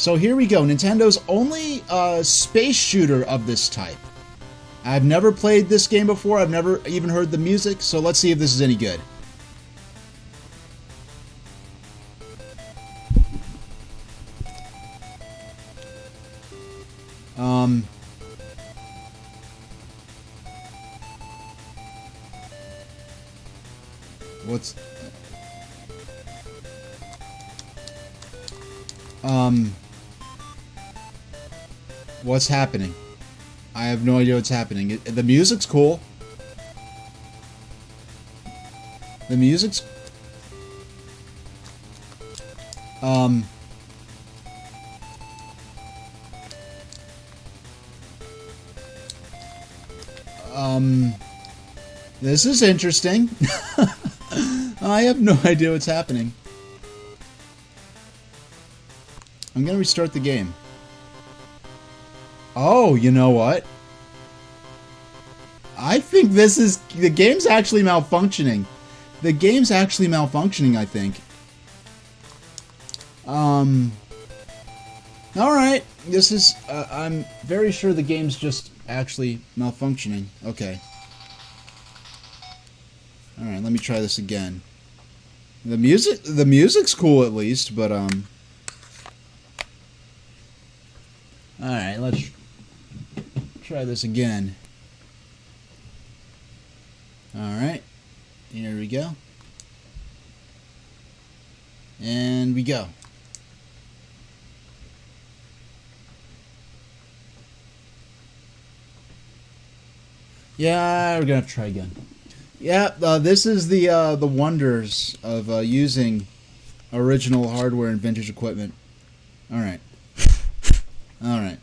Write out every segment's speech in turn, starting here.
So here we go. Nintendo's only space shooter of this type. I've never played this game before. I've never even heard the music. So let's see if this is any good. What's happening? I have no idea what's happening. The music's cool. The music's... This is interesting. I have no idea what's happening. I'm gonna restart the game. Oh, you know what? I think this is... The game's actually malfunctioning. The game's actually malfunctioning, I think. Alright. This is... I'm very sure the game's just actually malfunctioning. Okay. Alright, let me try this again. The music's cool at least, but, Alright, let's try this again. Alright, here we go. And we go. Yeah, we're gonna have to try again. Yeah, this is the wonders of using original hardware and vintage equipment. Alright. Alright.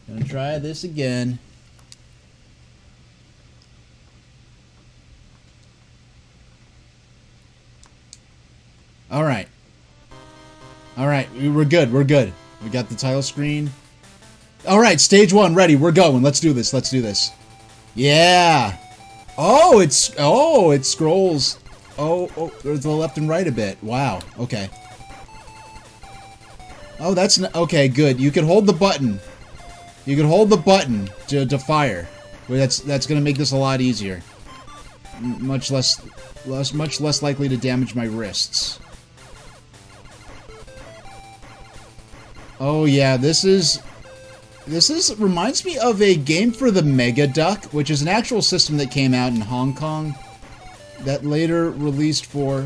Gonna try this again. Alright. Alright, we're good, we're good. We got the title screen. Alright, stage 1, ready, we're going. Let's do this, let's do this. Yeah! Oh, it scrolls. Oh, there's the left and right a bit. Wow, okay. Oh, that's... Okay, good. You can hold the button. You can hold the button to fire. Well, that's gonna make this a lot easier. Much less likely to damage my wrists. Oh yeah, this reminds me of a game for the Mega Duck, which is an actual system that came out in Hong Kong that later released for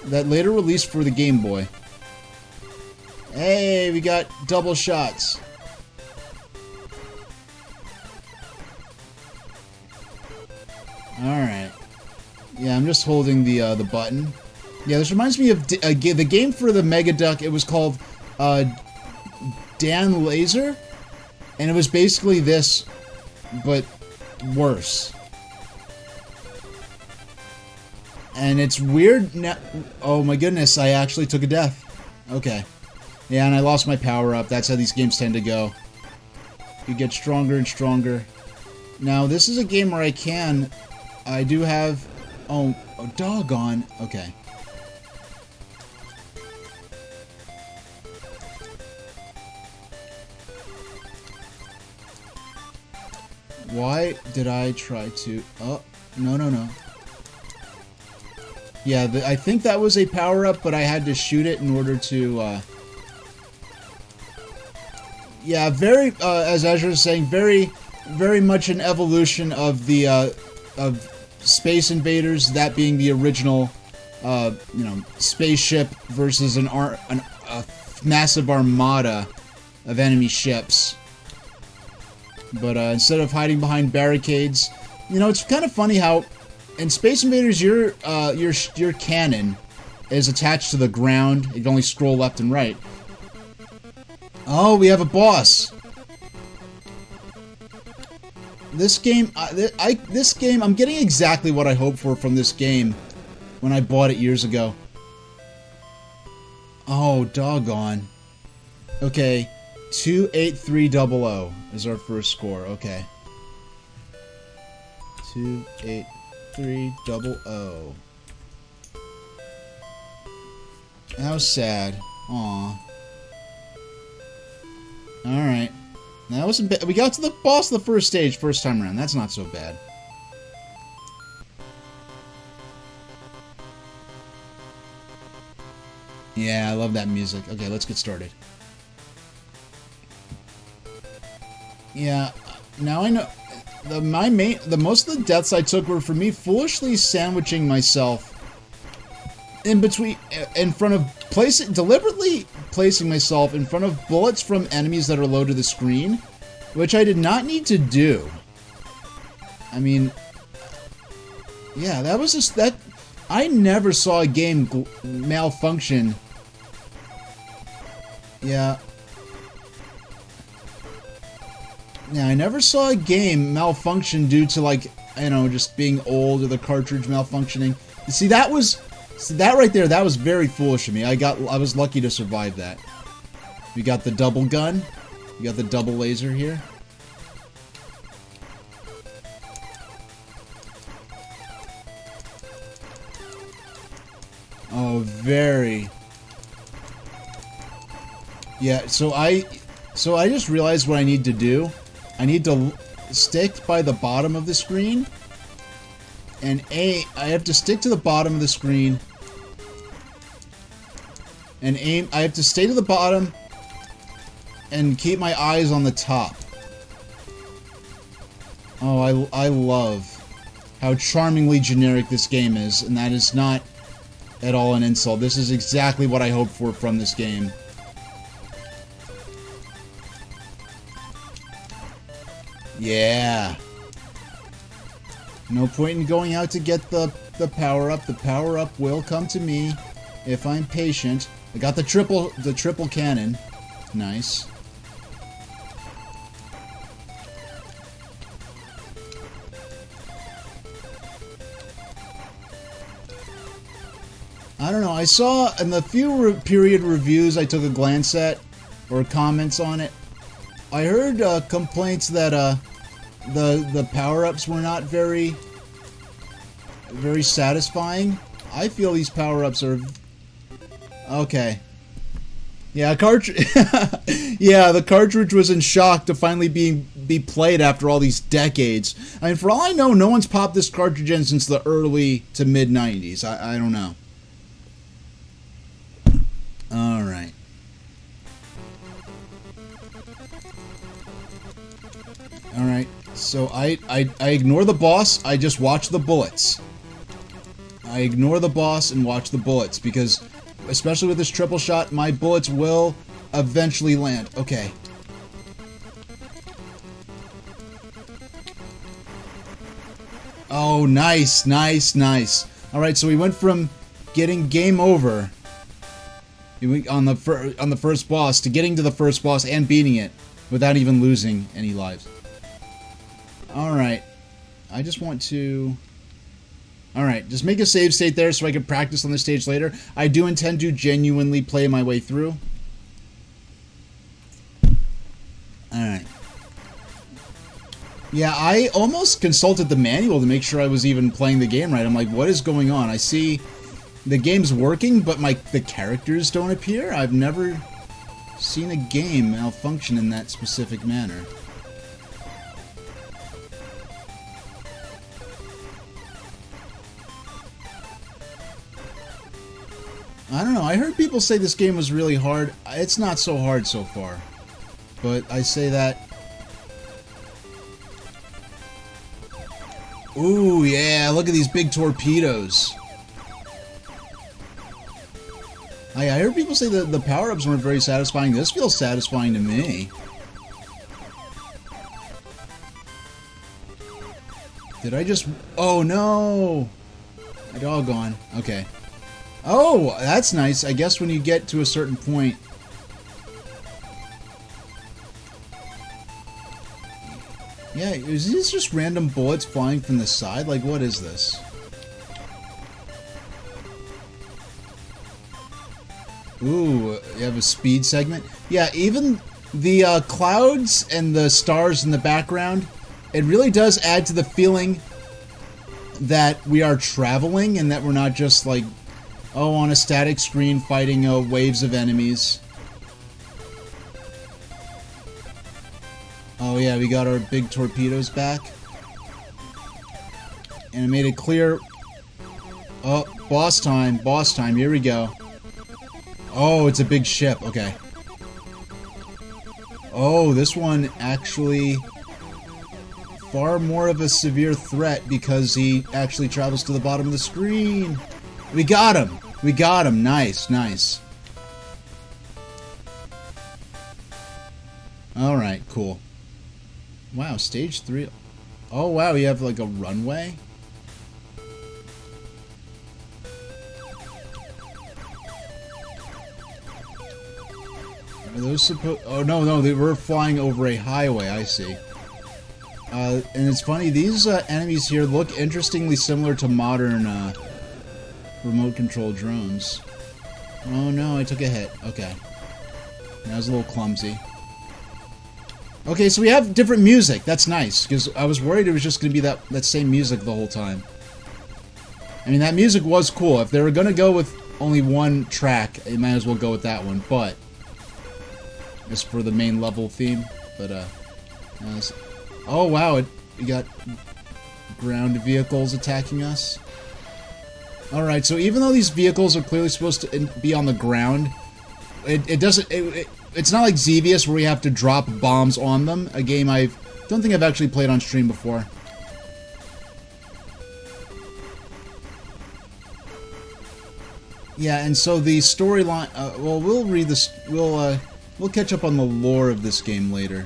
the Game Boy. Hey, we got double shots. Alright. Yeah, I'm just holding the button. Yeah, this reminds me of the game for the Mega Duck. It was called Dan Laser, and it was basically this, but worse. And it's weird now. Oh my goodness, I actually took a death. Okay. Yeah, and I lost my power-up. That's how these games tend to go. You get stronger and stronger. Now, this is a game where I do have... Oh, doggone. Okay. Why did I try to... Oh, no. Yeah, I think that was a power-up, but I had to shoot it in order to, Yeah, very, as Ezra was saying, very much an evolution of the, of Space Invaders, that being the original, you know, spaceship versus a massive armada of enemy ships. But, instead of hiding behind barricades, you know, it's kind of funny how in Space Invaders, your cannon is attached to the ground. You can only scroll left and right. Oh, we have a boss. This game, I'm getting exactly what I hoped for from this game when I bought it years ago. Oh, doggone. Okay, 28300 is our first score. Okay. 28300. How sad. Aw. Alright. That wasn't bad. We got to the boss of the first stage first time around. That's not so bad. Yeah, I love that music. Okay, let's get started. Yeah, now I know the most of the deaths I took were for me foolishly sandwiching myself in between, in front of deliberately placing myself in front of bullets from enemies that are low to the screen, which I did not need to do. I mean, yeah, that was just that. I never saw a game malfunction. Yeah. Yeah, I never saw a game malfunction due to, like, you know, just being old or the cartridge malfunctioning. See, that right there, that was very foolish of me. I was lucky to survive that. We got the double gun. We got the double laser here. Oh, very. Yeah, so I just realized what I need to do. I need to stick by the bottom of the screen, and I have to stick to the bottom of the screen, and aim. I have to stay to the bottom, and keep my eyes on the top. Oh, I love how charmingly generic this game is, and that is not at all an insult. This is exactly what I hoped for from this game. Yeah. No point in going out to get the power-up. The power-up will come to me if I'm patient. I got the triple cannon. Nice. I don't know. I saw in the few period reviews I took a glance at, or comments on it, I heard complaints that the power-ups were not very satisfying. I feel these power-ups are okay. Yeah, yeah, the cartridge was in shock to finally be played after all these decades. I mean, for all I know, no one's popped this cartridge in since the early to mid 90s. I don't know. All right. All right. So I ignore the boss. I just watch the bullets. I ignore the boss and watch the bullets because, especially with this triple shot, my bullets will eventually land. Okay. Oh, nice, nice, nice. All right, so we went from getting game over on the first boss to getting to the first boss and beating it without even losing any lives. Alright. I just want to... Alright, just make a save state there so I can practice on this stage later. I do intend to genuinely play my way through. Alright. Yeah, I almost consulted the manual to make sure I was even playing the game right. I'm like, what is going on? I see the game's working, but the characters don't appear? I've never seen a game malfunction in that specific manner. I don't know, I heard people say this game was really hard. It's not so hard so far. But I say that... Ooh, yeah, look at these big torpedoes. I heard people say that the power-ups weren't very satisfying. This feels satisfying to me. Did I just... Oh, no! My dog gone. Okay. Oh, that's nice. I guess when you get to a certain point... Yeah, is these just random bullets flying from the side? Like, what is this? Ooh, you have a speed segment? Yeah, even the clouds and the stars in the background, it really does add to the feeling that we are traveling and that we're not just, like, Oh, on a static screen fighting waves of enemies. Oh yeah, we got our big torpedoes back. And it made it clear... Oh, boss time, here we go. Oh, it's a big ship, okay. Oh, this one actually... far more of a severe threat because he actually travels to the bottom of the screen. We got him! We got him! Nice, nice. Alright, cool. Wow, stage 3... Oh wow, we have like a runway? Are those supposed... Oh no, they were flying over a highway, I see. And it's funny, these enemies here look interestingly similar to modern remote control drones. Oh no, I took a hit. Okay. That was a little clumsy. Okay, so we have different music. That's nice, because I was worried it was just going to be that same music the whole time. I mean, that music was cool. If they were going to go with only one track, they might as well go with that one, but... Just for the main level theme, but, oh, wow, we got ground vehicles attacking us. Alright, so even though these vehicles are clearly supposed to be on the ground, it's not like Xevious where we have to drop bombs on them, a game I don't think I've actually played on stream before. Yeah, and so the storyline, well, we'll read this, we'll catch up on the lore of this game later,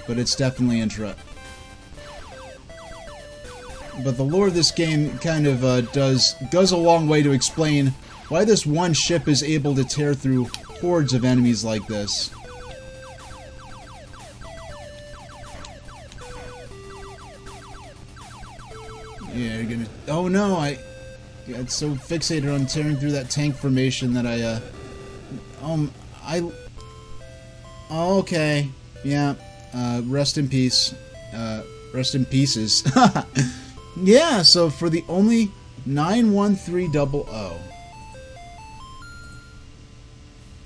but it's definitely But the lore of this game kind of goes a long way to explain why this one ship is able to tear through hordes of enemies like this. Yeah, you're gonna... Oh no, I got so fixated on tearing through that tank formation that Oh, okay. Yeah. Rest in peace. Rest in pieces. Yeah, so for the only 91300.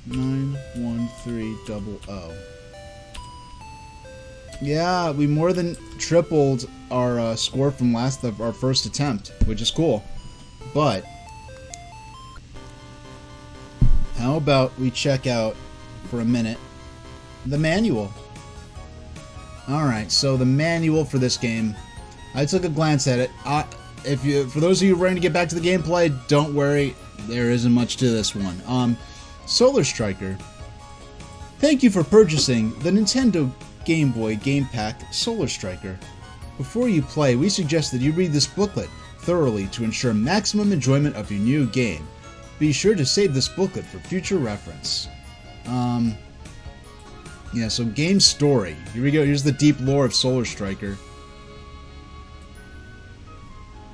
91300. Yeah, we more than tripled our score from our first attempt, which is cool. But how about we check out for a minute the manual? Alright, so the manual for this game, I took a glance at it. For those of you ready to get back to the gameplay, don't worry, there isn't much to this one. Solar Striker. Thank you for purchasing the Nintendo Game Boy Game Pack Solar Striker. Before you play, we suggest that you read this booklet thoroughly to ensure maximum enjoyment of your new game. Be sure to save this booklet for future reference. Yeah, so game story. Here we go. Here's the deep lore of Solar Striker.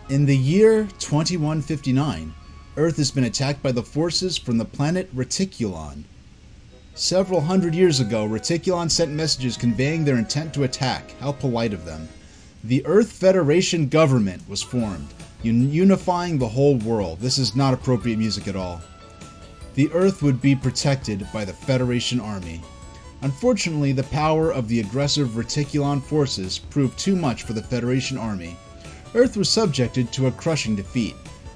In the year 2159, Earth has been attacked by the forces from the planet Reticulon. Several hundred years ago, Reticulon sent messages conveying their intent to attack. How polite of them. The Earth Federation government was formed, unifying the whole world. This is not appropriate music at all. The Earth would be protected by the Federation Army. Unfortunately, the power of the aggressive Reticulon forces proved too much for the Federation Army. Earth was subjected to a crushing defeat.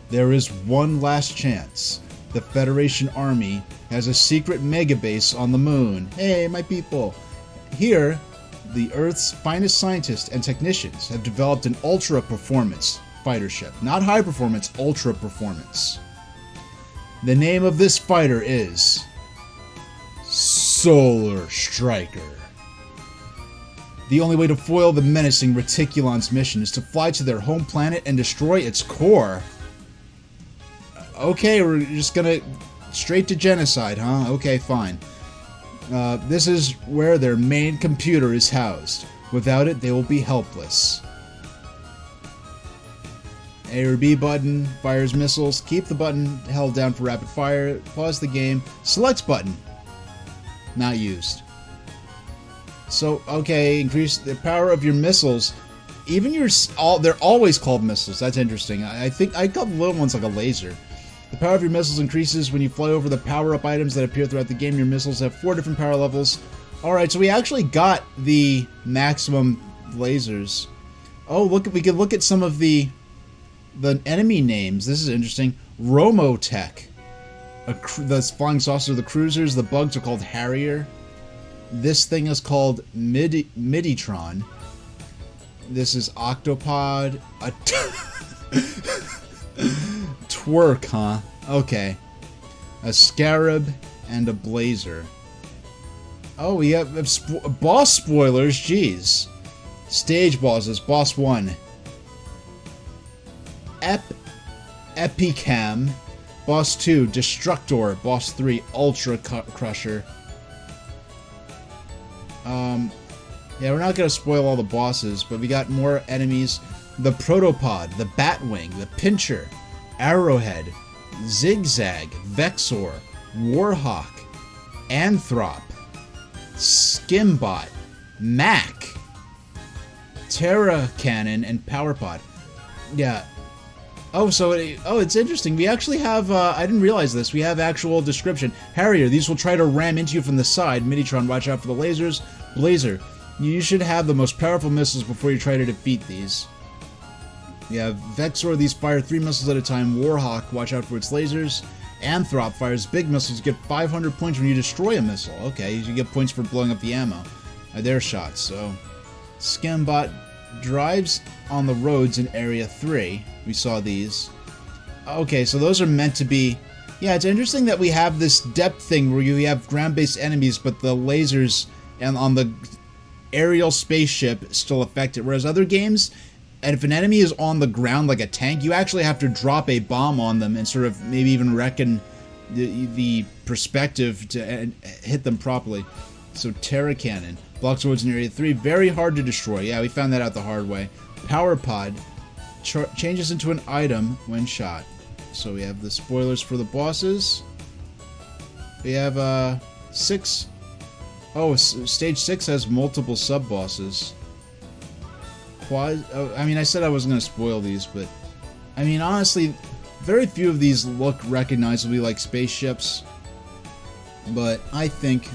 There is one last chance. The Federation Army has a secret megabase on the moon. Hey, my people! Here, the Earth's finest scientists and technicians have developed an ultra-performance fighter ship. Not high performance, ultra-performance. The name of this fighter is Solar Striker. The only way to foil the menacing Reticulon's mission is to fly to their home planet and destroy its core. Okay, we're just gonna... Straight to genocide, huh? Okay, fine. This is where their main computer is housed. Without it, they will be helpless. A or B button fires missiles. Keep the button held down for rapid fire. Pause the game. Select button. Not used. So, okay, increase the power of your missiles. Even they're always called missiles. That's interesting. I think I call the little ones like a laser. The power of your missiles increases when you fly over the power-up items that appear throughout the game. Your missiles have 4 different power levels. Alright, so we actually got the maximum lasers. Oh, look, we can look at some of the enemy names. This is interesting. Romotech. The flying saucer, the cruisers, the bugs are called Harrier. This thing is called Miditron. This is Octopod. Twerk, huh? Okay. A Scarab and a Blazer. Oh, we have boss spoilers. Jeez. Stage bosses. Boss 1. Epicam. Boss 2. Destructor. Boss 3. Ultra Crusher. Yeah, we're not gonna spoil all the bosses, but we got more enemies. The Protopod, the Batwing, the Pincher, Arrowhead, Zigzag, Vexor, Warhawk, Anthrop, Skimbot, Mac, Terra Cannon, and Powerpod. Yeah. Oh, so it's interesting. We actually have, I didn't realize this, we have actual description. Harrier, these will try to ram into you from the side. Miditron, watch out for the lasers. Blazer, you should have the most powerful missiles before you try to defeat these. Yeah, Vexor, these fire 3 missiles at a time. Warhawk, watch out for its lasers. Anthrop fires big missiles, get 500 points when you destroy a missile. Okay, you get points for blowing up the ammo. Their shots, so. Skimbot drives on the roads in Area 3. We saw these. Okay, so those are meant to be... Yeah, it's interesting that we have this depth thing where you have ground-based enemies, but the lasers and on the aerial spaceship still affect it. Whereas other games, and if an enemy is on the ground like a tank, you actually have to drop a bomb on them and sort of maybe even reckon the perspective to hit them properly. So Terra Cannon. Blocks roads in Area 3. Very hard to destroy. Yeah, we found that out the hard way. Power Pod. Changes into an item when shot. So we have the spoilers for the bosses. We have 6... Oh, stage 6 has multiple sub-bosses. I mean, I said I wasn't going to spoil these, but... I mean, honestly, very few of these look recognizably like spaceships. But I think...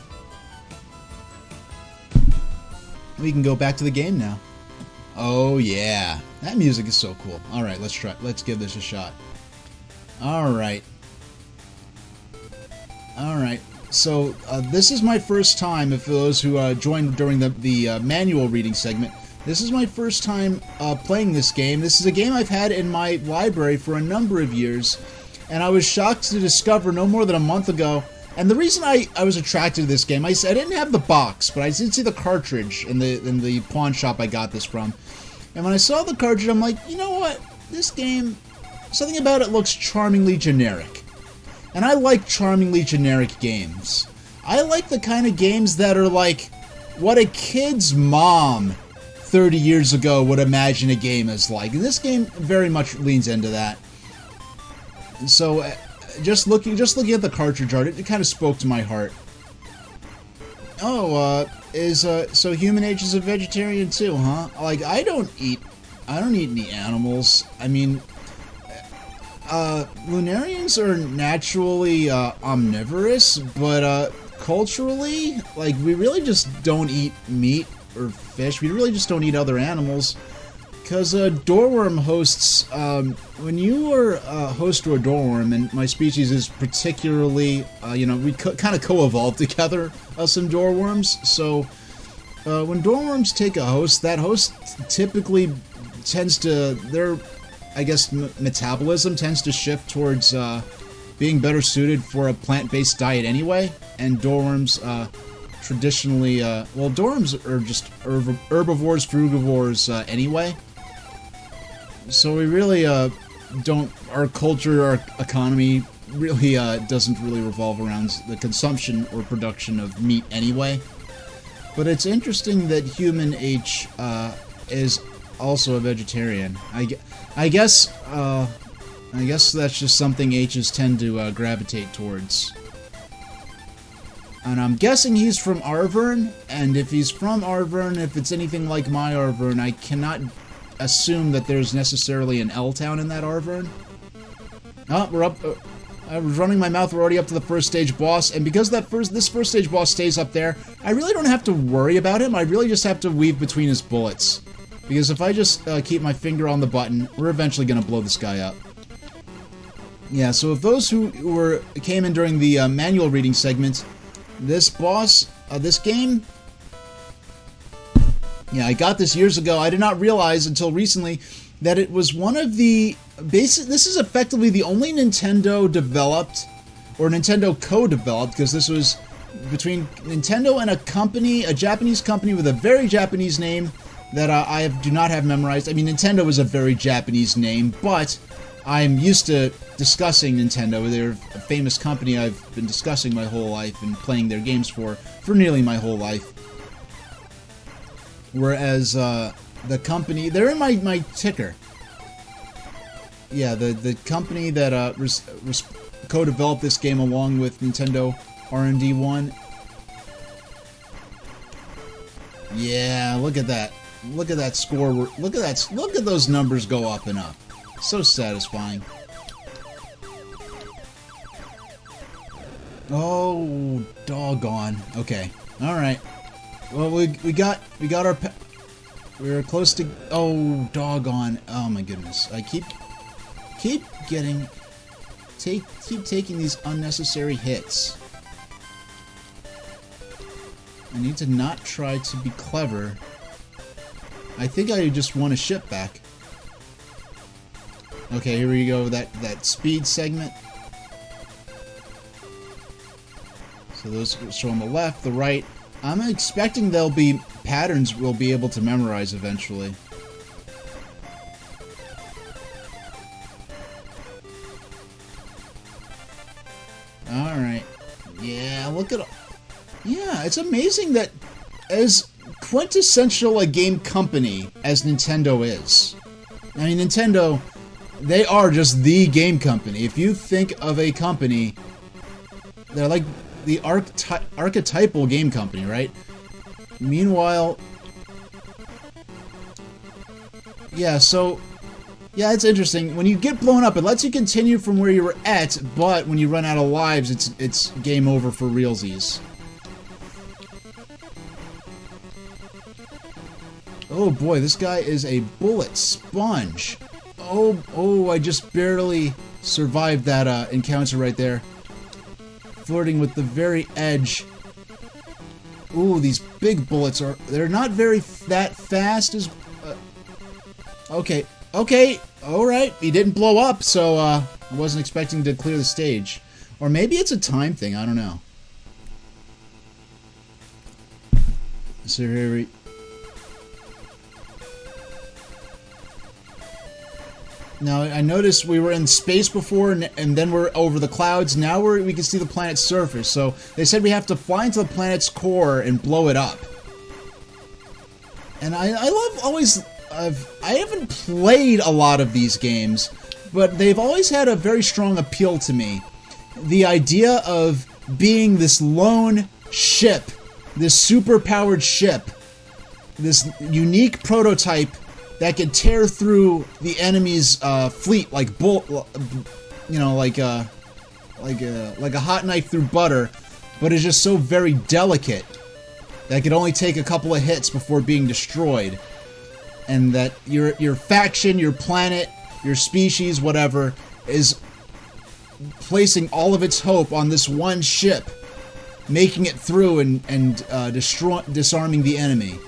we can go back to the game now. Oh, yeah. That music is so cool. Alright, let's try. Let's give this a shot. Alright. Alright. So, this is my first time, for those who joined during the manual reading segment, this is my first time playing this game. This is a game I've had in my library for a number of years, and I was shocked to discover no more than a month ago. And the reason I was attracted to this game, I didn't have the box, but I did see the cartridge in the pawn shop I got this from. And when I saw the cartridge, I'm like, you know what? This game, something about it looks charmingly generic. And I like charmingly generic games. I like the kind of games that are like what a kid's mom 30 years ago would imagine a game as like. And this game very much leans into that. So, just looking at the cartridge art, it kind of spoke to my heart. Oh, so Human H is a vegetarian too, huh? Like, I don't eat any animals. I mean, Lunarians are naturally omnivorous, but culturally, like, we really just don't eat meat or fish. We really just don't eat other animals. Because Doorworm hosts, when you are a host to a Doorworm, and my species is particularly, you know, we kind of co-evolved together, some Doorworms, so when Doorworms take a host, that host typically tends to, their, I guess, metabolism tends to shift towards being better suited for a plant-based diet anyway, and Doorworms traditionally, well, Doorworms are just herbivores, frugivores anyway. So we really don't, our culture, our economy really doesn't really revolve around the consumption or production of meat anyway. But it's interesting that Human H is also a vegetarian. I guess that's just something H's tend to gravitate towards. And I'm guessing he's from Arvern, and if he's from Arvern, if it's anything like my Arvern, I cannot assume that there's necessarily an L-town in that Arvern. Oh, we're up. I was running my mouth. We're already up to the first stage boss, and because this first stage boss stays up there, I really don't have to worry about him. I really just have to weave between his bullets. Because if I just keep my finger on the button, we're eventually going to blow this guy up. Yeah, so if those who came in during the manual reading segment, this boss, this game... Yeah, I got this years ago. I did not realize until recently that it was one of the this is effectively the only Nintendo developed, or Nintendo co-developed, because this was between Nintendo and a Japanese company with a very Japanese name that I do not have memorized. I mean, Nintendo is a very Japanese name, but I'm used to discussing Nintendo. They're a famous company I've been discussing my whole life and playing their games for nearly my whole life. Whereas the company, they're in my ticker. Yeah, the company that co-developed this game along with Nintendo R&D 1. Yeah, look at that. Look at that score. Look at those numbers go up and up. So satisfying. Oh, doggone. Okay. All right. Well, we got our. We were close to. Oh, doggone! Oh my goodness! I keep taking these unnecessary hits. I need to not try to be clever. I think I just want a ship back. Okay, here we go. That speed segment. So those show on the left, the right. I'm expecting there'll be patterns we'll be able to memorize eventually. Alright. Yeah, look at... Yeah, it's amazing that as quintessential a game company as Nintendo is. I mean, Nintendo, they are just the game company. If you think of a company, they're like the archetypal game company, right? Meanwhile, yeah, so, yeah, it's interesting. When you get blown up, it lets you continue from where you were at, but when you run out of lives, it's game over for realsies. Oh boy, this guy is a bullet sponge. Oh, I just barely survived that encounter right there. Flirting with the very edge. Ooh, these big bullets they're not that fast as... Okay, alright, he didn't blow up, so I wasn't expecting to clear the stage. Or maybe it's a time thing, I don't know. So here we... Now, I noticed we were in space before, and then we're over the clouds. Now we can see the planet's surface. So they said we have to fly into the planet's core and blow it up. And I haven't played a lot of these games, but they've always had a very strong appeal to me. The idea of being this lone ship, this super-powered ship, this unique prototype that could tear through the enemy's fleet like like a hot knife through butter, but is just so very delicate that could only take a couple of hits before being destroyed, and that your faction, your planet, your species, whatever, is placing all of its hope on this one ship, making it through and disarming the enemy.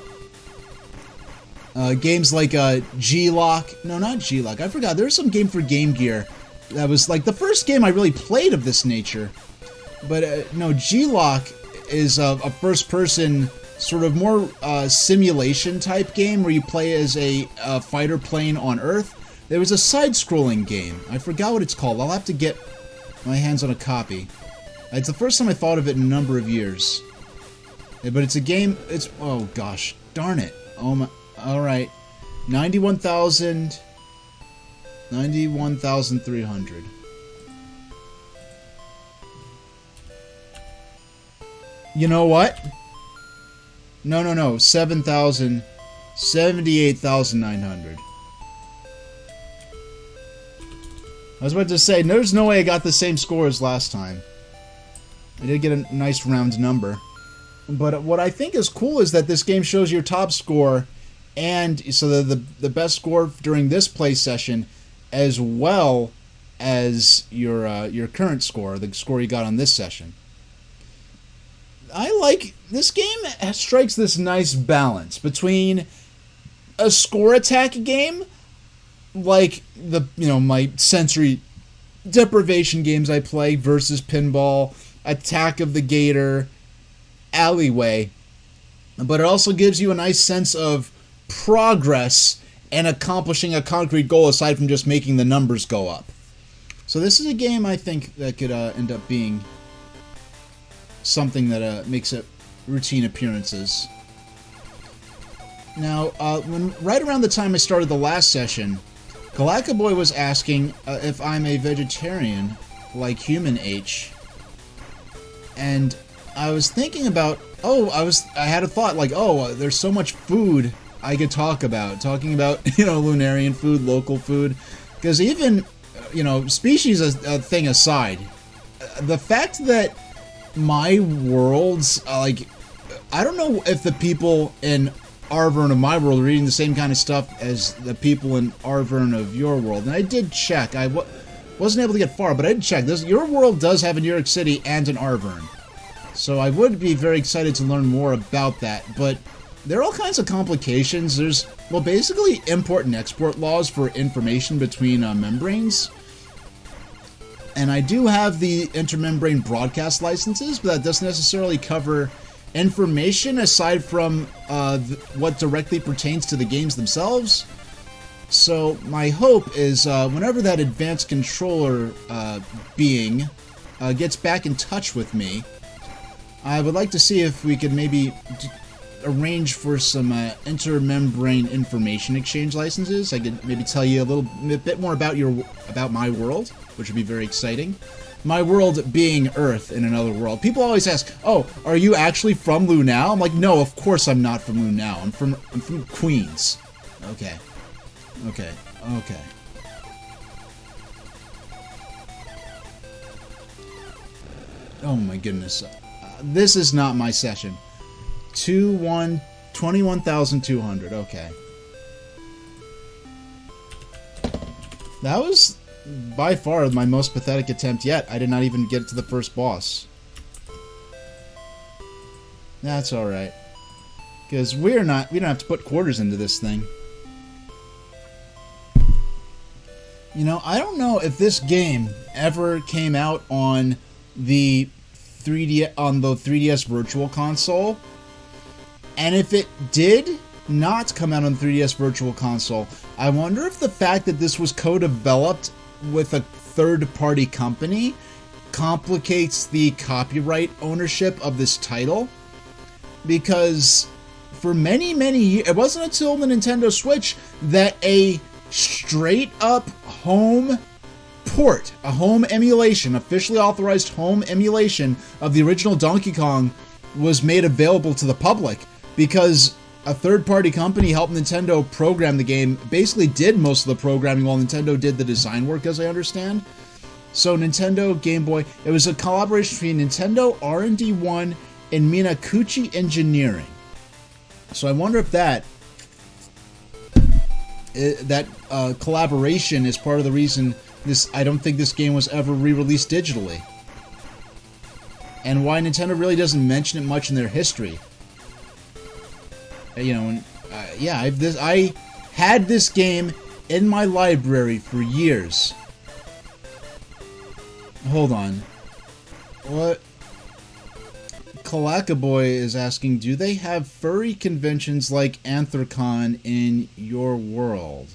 Games like G-Lock. No, not G-Lock. I forgot. There was some game for Game Gear that was like the first game I really played of this nature. But no, G-Lock is a first-person, sort of more simulation type game where you play as a fighter plane on Earth. There was a side-scrolling game. I forgot what it's called. I'll have to get my hands on a copy. It's the first time I thought of it in a number of years. But it's a game. It's oh gosh, darn it. Oh my. All right, 91,300. You know what? No. 78,900. I was about to say, there's no way I got the same score as last time. I did get a nice round number. But what I think is cool is that this game shows your top score, and so the best score during this play session, as well as your current score, the score you got on this session. I like this game. Strikes this nice balance between a score attack game, like my sensory deprivation games I play versus Pinball, Attack of the Gator, Alleyway, but it also gives you a nice sense of progress and accomplishing a concrete goal aside from just making the numbers go up. So this is a game I think that could end up being something that makes it routine appearances. Now, right around the time I started the last session, Galakaboy was asking if I'm a vegetarian like Human H, and I was thinking about, I had a thought like, there's so much food I could talk about. Talking about, Lunarian food, local food. Because even, species a thing aside, the fact that my worlds, I don't know if the people in Arvern of my world are reading the same kind of stuff as the people in Arvern of your world. And I did check. I wasn't able to get far, but I did check. Your world does have a New York City and an Arvern. So I would be very excited to learn more about that, but there are all kinds of complications. There's, basically import and export laws for information between membranes. And I do have the intermembrane broadcast licenses, but that doesn't necessarily cover information aside from what directly pertains to the games themselves. So my hope is whenever that advanced controller being gets back in touch with me, I would like to see if we could maybe arrange for some intermembrane information exchange licenses. I could maybe tell you a bit more about my world, which would be very exciting. My world being Earth in another world. People always ask, "Oh, are you actually from Lunau?" I'm like, "No, of course I'm not from Lunau. I'm from Queens." Okay. Oh my goodness. This is not my session. 21,200. Okay. That was by far my most pathetic attempt yet. I did not even get to the first boss. That's alright. Because we don't have to put quarters into this thing. I don't know if this game ever came out on the 3DS Virtual Console, and if it did not come out on 3DS Virtual Console, I wonder if the fact that this was co-developed with a third-party company complicates the copyright ownership of this title, because for many years, it wasn't until the Nintendo Switch that a straight-up home port, a home emulation, officially authorized home emulation of the original Donkey Kong was made available to the public, because a third-party company helped Nintendo program the game, basically did most of the programming while Nintendo did the design work, as I understand. So Nintendo, Game Boy, it was a collaboration between Nintendo R&D 1 and Minakuchi Engineering. So I wonder if that collaboration is part of the reason I don't think this game was ever re-released digitally. And why Nintendo really doesn't mention it much in their history. I had this game in my library for years. Hold on. What? Galakaboy is asking, do they have furry conventions like Anthrocon in your world?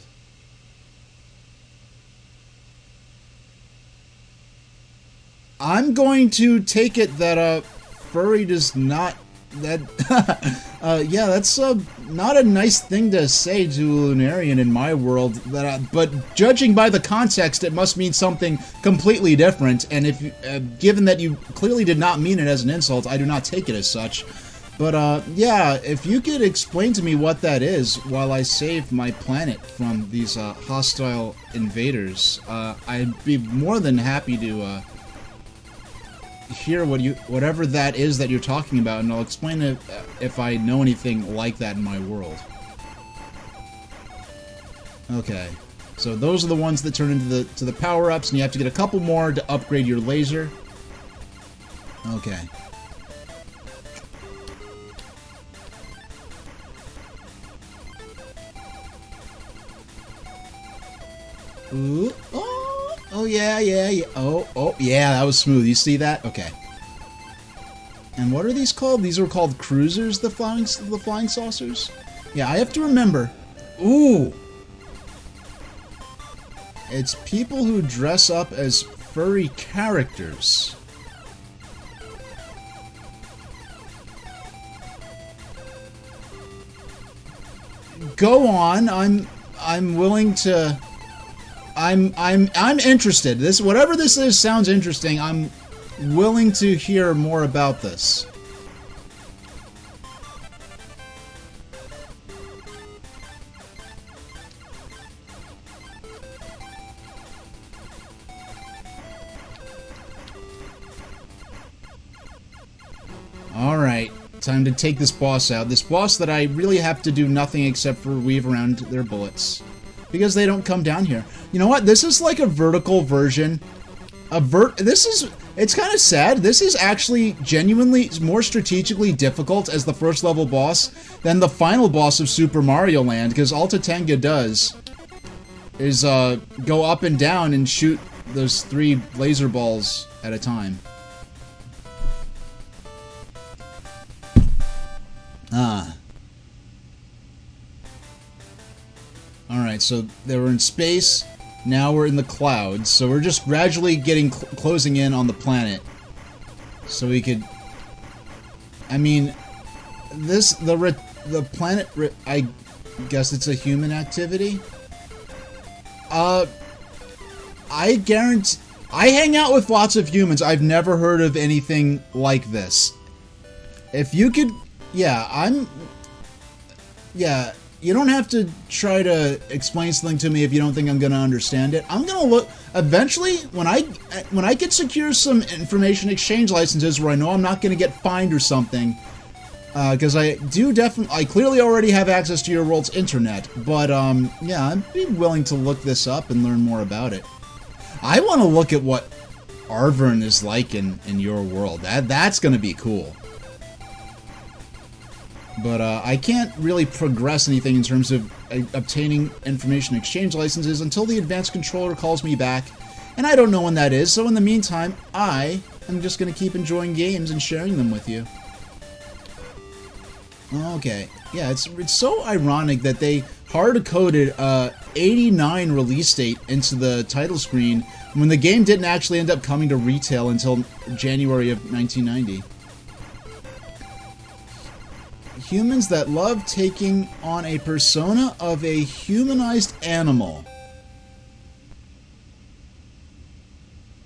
I'm going to take it that furry does not. That's not a nice thing to say to a Lunarian in my world. But judging by the context, it must mean something completely different. And if given that you clearly did not mean it as an insult, I do not take it as such. But, yeah, if you could explain to me what that is while I save my planet from these, hostile invaders, I'd be more than happy to, hear whatever that is that you're talking about, and I'll explain it if I know anything like that in my world. Okay. So those are the ones that turn into the power-ups, and you have to get a couple more to upgrade your laser. Okay. Ooh. Oh, yeah. Oh, yeah, that was smooth. You see that? Okay. And what are these called? These are called cruisers, the flying saucers? Yeah, I have to remember. Ooh. It's people who dress up as furry characters. Go on. I'm willing to. I'm interested. Whatever this is sounds interesting. I'm willing to hear more about this. Alright, time to take this boss out. This boss that I really have to do nothing except for weave around their bullets. Because they don't come down here. You know what? This is like a vertical version. It's kind of sad. This is actually genuinely more strategically difficult as the first level boss than the final boss of Super Mario Land, because all Tatenga does is go up and down and shoot those 3 laser balls at a time. Alright, so they were in space, now we're in the clouds, so we're just gradually getting closing in on the planet. So we could... I mean, the planet, I guess it's a human activity? I guarantee... I hang out with lots of humans, I've never heard of anything like this. If you could... Yeah, you don't have to try to explain something to me if you don't think I'm going to understand it. I'm going to look... Eventually, when I could secure some information exchange licenses where I know I'm not going to get fined or something, because I clearly already have access to your world's internet, but, yeah, I'd be willing to look this up and learn more about it. I want to look at what Arvern is like in your world. That's going to be cool. But I can't really progress anything in terms of obtaining information exchange licenses until the advanced controller calls me back, and I don't know when that is, so in the meantime, I am just going to keep enjoying games and sharing them with you. Okay, yeah, it's so ironic that they hard-coded 89 release date into the title screen when the game didn't actually end up coming to retail until January of 1990. Humans that love taking on a persona of a humanized animal.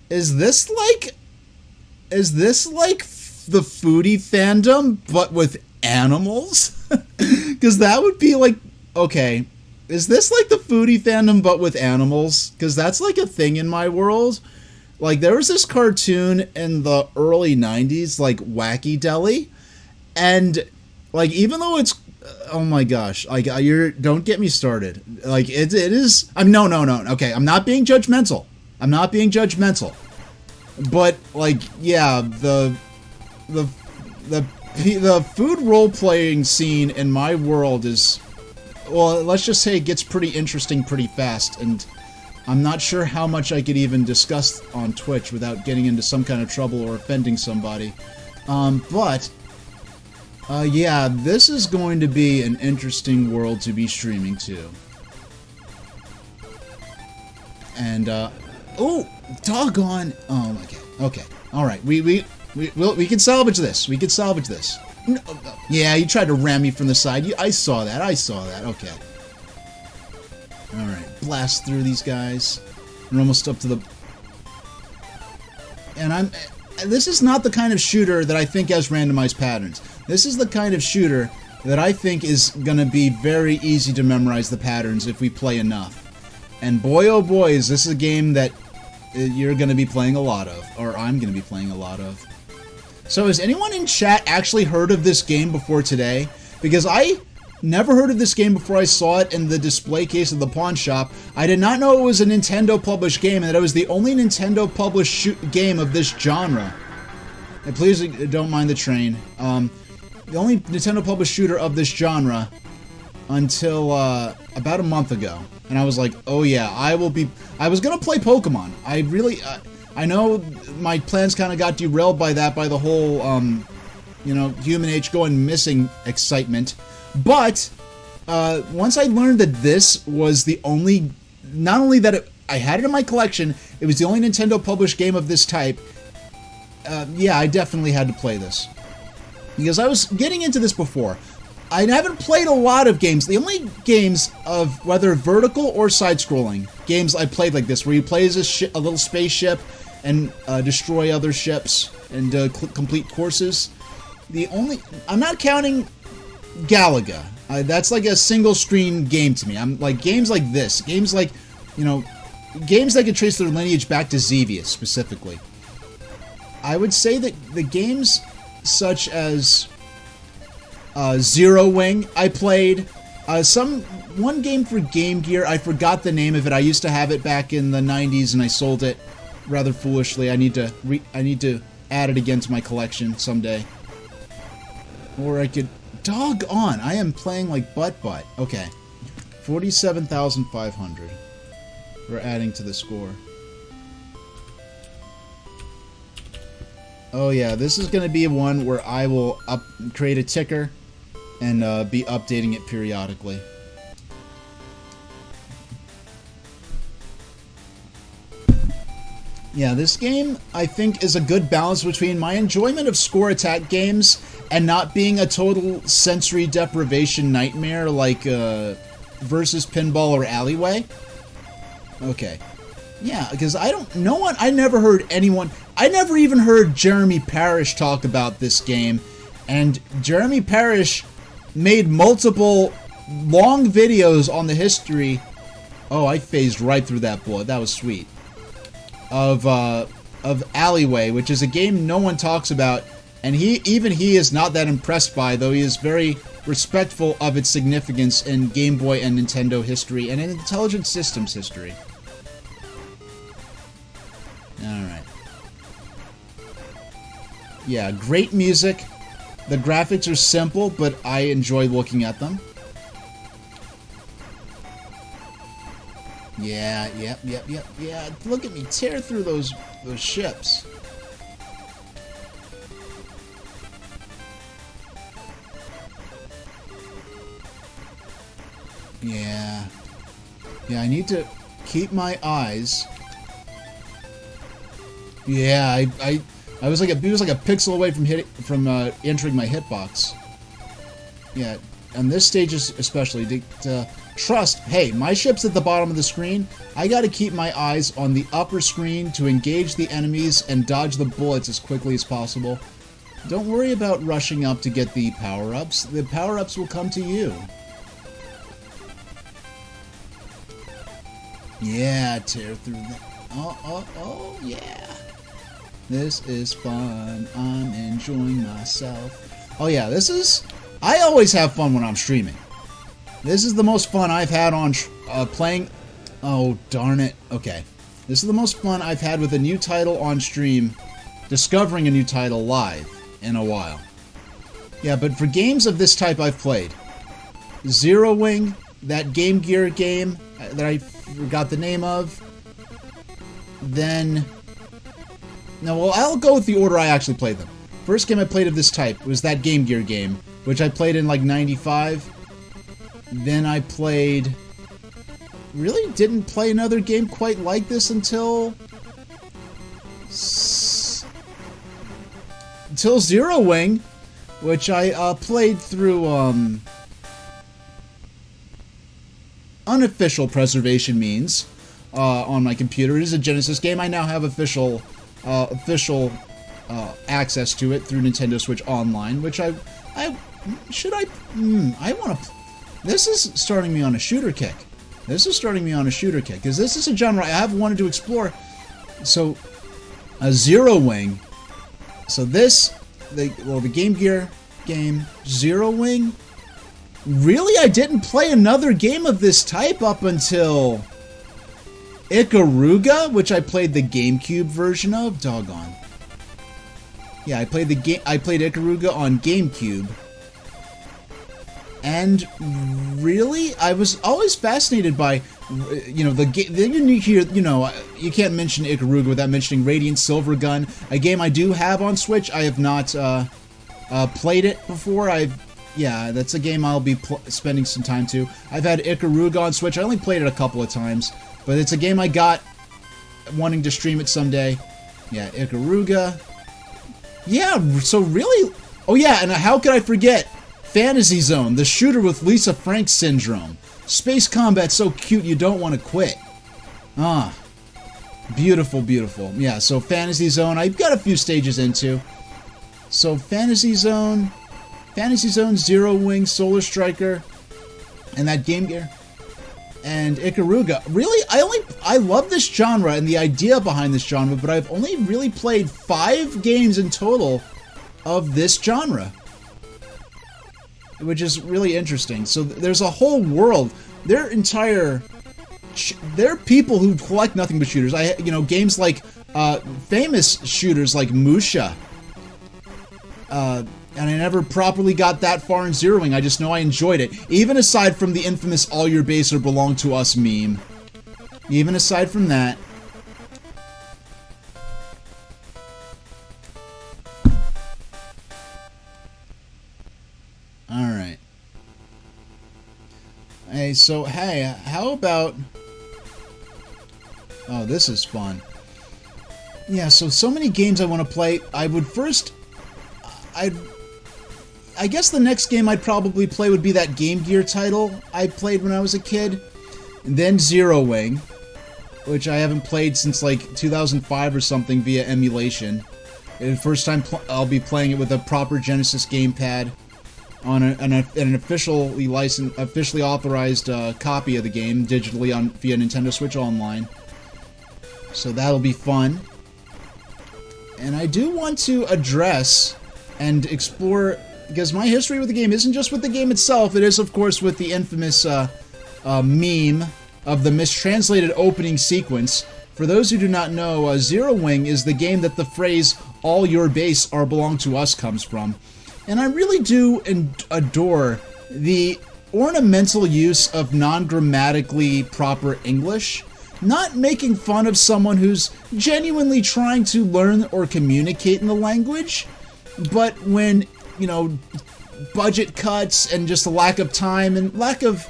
Is this like the foodie fandom, but with animals? Because that would be like, okay, is this like the foodie fandom, but with animals? Because that's like a thing in my world. Like, there was this cartoon in the early 90s, like Wacky Deli, and... like, even though it's, oh my gosh, like, don't get me started. Like, it is, no, okay, I'm not being judgmental. But, like, yeah, the food role-playing scene in my world is, well, let's just say it gets pretty interesting pretty fast, and I'm not sure how much I could even discuss on Twitch without getting into some kind of trouble or offending somebody. Yeah, this is going to be an interesting world to be streaming to. And, oh, doggone, oh, okay, alright, we can salvage this, No, yeah, you tried to ram me from the side, I saw that, okay. Alright, blast through these guys. We're almost up to the... And this is not the kind of shooter that I think has randomized patterns. This is the kind of shooter that I think is going to be very easy to memorize the patterns if we play enough. And boy oh boy, is this a game that you're going to be playing a lot of, or I'm going to be playing a lot of. So has anyone in chat actually heard of this game before today? Because I never heard of this game before I saw it in the display case of the pawn shop. I did not know it was a Nintendo published game and that it was the only Nintendo published game of this genre. And please don't mind the train. The only Nintendo published shooter of this genre until about a month ago. And I was like, oh yeah, I was gonna play Pokemon. I know my plans kind of got derailed by that, by the whole, you know, human age going missing excitement. But once I learned that this was the only, not only that I had it in my collection, it was the only Nintendo published game of this type, yeah, I definitely had to play this. Because I was getting into this before. I haven't played a lot of games. The only games of whether vertical or side-scrolling games I played like this, where you play as a little spaceship and destroy other ships and complete courses. I'm not counting Galaga. That's like a single-screen game to me. I'm like games like this, games like, you know, games that can trace their lineage back to Xevious specifically. I would say that the games such as Zero Wing I played, one game for Game Gear, I forgot the name of it. I used to have it back in the 90s and I sold it rather foolishly. I need to add it again to my collection someday. Or I could, doggone, I am playing like butt. Okay, 47,500. We're adding to the score. Oh yeah, this is going to be one where I will create a ticker and be updating it periodically. Yeah, this game, I think, is a good balance between my enjoyment of score attack games and not being a total sensory deprivation nightmare like Versus Pinball or Alleyway. Okay. Yeah, because I never heard anyone, I never even heard Jeremy Parish talk about this game, and Jeremy Parish made multiple long videos on the history. Oh, I phased right through that bullet. That was sweet. Of Alleyway, which is a game no one talks about, and he is not that impressed by, though he is very respectful of its significance in Game Boy and Nintendo history and in Intelligent Systems history. Alright. Yeah, great music. The graphics are simple, but I enjoy looking at them. Yeah, yep. Look at me tear through those ships. Yeah. Yeah, I need to keep my eyes. Yeah, I was like he was like a pixel away from entering my hitbox. Yeah, on this stage especially, to trust, hey, my ship's at the bottom of the screen. I gotta keep my eyes on the upper screen to engage the enemies and dodge the bullets as quickly as possible. Don't worry about rushing up to get the power-ups. The power-ups will come to you. Yeah, tear through that. Oh, yeah. This is fun. I'm enjoying myself. Oh yeah, I always have fun when I'm streaming. This is the most fun I've had on playing. Oh, darn it. Okay. This is the most fun I've had with a new title on stream, discovering a new title live in a while. Yeah, but for games of this type I've played. Zero Wing, that Game Gear game that I forgot the name of. Then... No, well, I'll go with the order I actually played them. First game I played of this type was that Game Gear game, which I played in like 95. Then I played... Really didn't play another game quite like this until Zero Wing, which I played through unofficial preservation means on my computer. It is a Genesis game. I now have official access to it through Nintendo Switch Online, which I want to. This is starting me on a shooter kick. Because this is a genre I have wanted to explore. So, a Zero Wing. So the Game Gear game, Zero Wing. Really, I didn't play another game of this type up until Ikaruga, which I played the GameCube version of. Doggone. Yeah, I played Ikaruga on GameCube. And really, I was always fascinated by, you know, you can't mention Ikaruga without mentioning Radiant Silvergun, a game I do have on Switch. I have not played it before. That's a game I'll be spending some time to. I've had Ikaruga on Switch. I only played it a couple of times, but it's a game I got wanting to stream it someday. Yeah, Ikaruga. Yeah, so really, oh yeah, and how could I forget Fantasy Zone, the shooter with Lisa Frank syndrome. Space combat so cute you don't want to quit. Ah, beautiful, beautiful. Yeah, so Fantasy Zone, I've got a few stages into. So Fantasy Zone, Zero Wing, Solar Striker, and that Game Gear, and Ikaruga. Really, I love this genre and the idea behind this genre, but I've only really played 5 games in total of this genre, which is really interesting. So there's a whole world. There are people who collect nothing but shooters. Games like famous shooters like Musha. And I never properly got that far in Zero Wing. I just know I enjoyed it. Even aside from the infamous "All Your Base Are Belong to Us" meme. Even aside from that. Alright. Hey, how about... Oh, this is fun. Yeah, so many games I want to play. I guess the next game I'd probably play would be that Game Gear title I played when I was a kid. And then Zero Wing, which I haven't played since like 2005 or something via emulation. The first time I'll be playing it with a proper Genesis gamepad on an officially authorized copy of the game digitally via Nintendo Switch Online. So that'll be fun. And I do want to address and explore, because my history with the game isn't just with the game itself, it is of course with the infamous meme of the mistranslated opening sequence. For those who do not know, Zero Wing is the game that the phrase "all your base are belong to us" comes from. And I really do adore the ornamental use of non-grammatically proper English, not making fun of someone who's genuinely trying to learn or communicate in the language, but when, budget cuts and just a lack of time and lack of,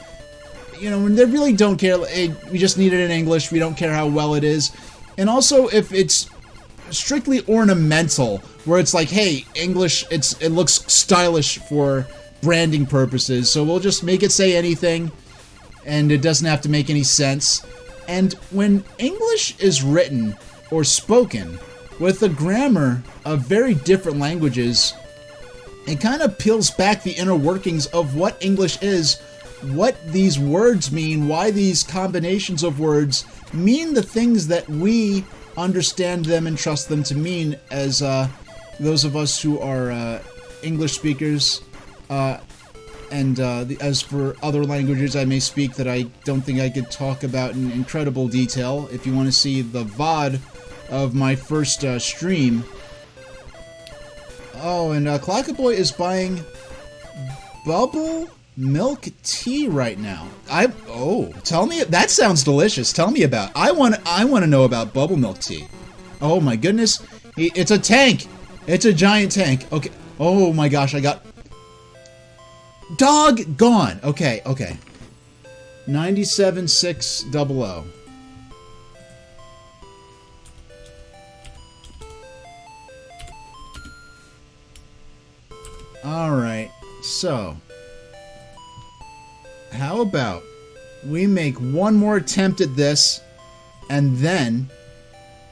when they really don't care, hey, we just need it in English, we don't care how well it is. And also if it's strictly ornamental, where it's like, hey, English, it looks stylish for branding purposes, so we'll just make it say anything, and it doesn't have to make any sense. And when English is written or spoken with the grammar of very different languages, it kind of peels back the inner workings of what English is, what these words mean, why these combinations of words mean the things that we understand them and trust them to mean as those of us who are English speakers. As for other languages I may speak that I don't think I could talk about in incredible detail, if you want to see the VOD of my first stream. Oh, and Clackaboy is buying bubble milk tea right now. Tell me, that sounds delicious. Tell me about. I want to know about bubble milk tea. Oh my goodness, it's a tank. It's a giant tank. Okay. Oh my gosh, I got. Dog gone. Okay. 97600. Alright, so how about we make one more attempt at this, and then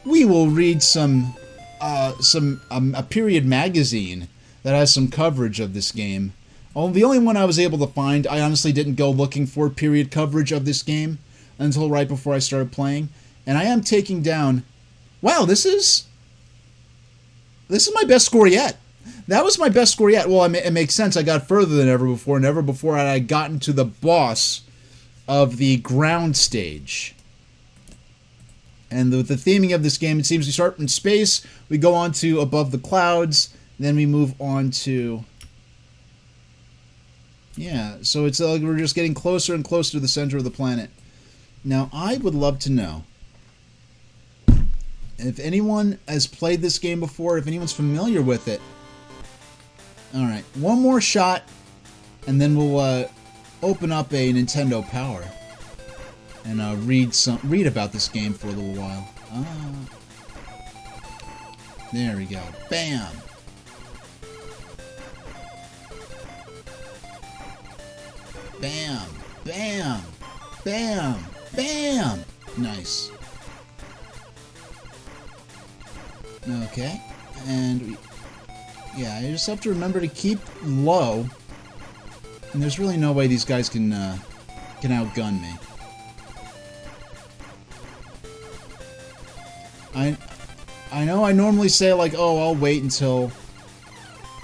we will read some a period magazine that has some coverage of this game. The only one I was able to find, I honestly didn't go looking for period coverage of this game until right before I started playing. And I am taking down... Wow, this is my best score yet. That was my best score yet. Well, it makes sense. I got further than ever before, and ever before had I gotten to the boss of the ground stage. And with the theming of this game, it seems we start in space, we go on to above the clouds, then we move on to... Yeah, so it's like we're just getting closer and closer to the center of the planet. Now, I would love to know if anyone has played this game before, if anyone's familiar with it. Alright, one more shot, and then we'll open up a Nintendo Power and read about this game for a little while. There we go. Bam! Bam! Bam! Bam! Bam! Nice. Okay, and yeah, I just have to remember to keep low. And there's really no way these guys can outgun me. I know I normally say like, oh, I'll wait until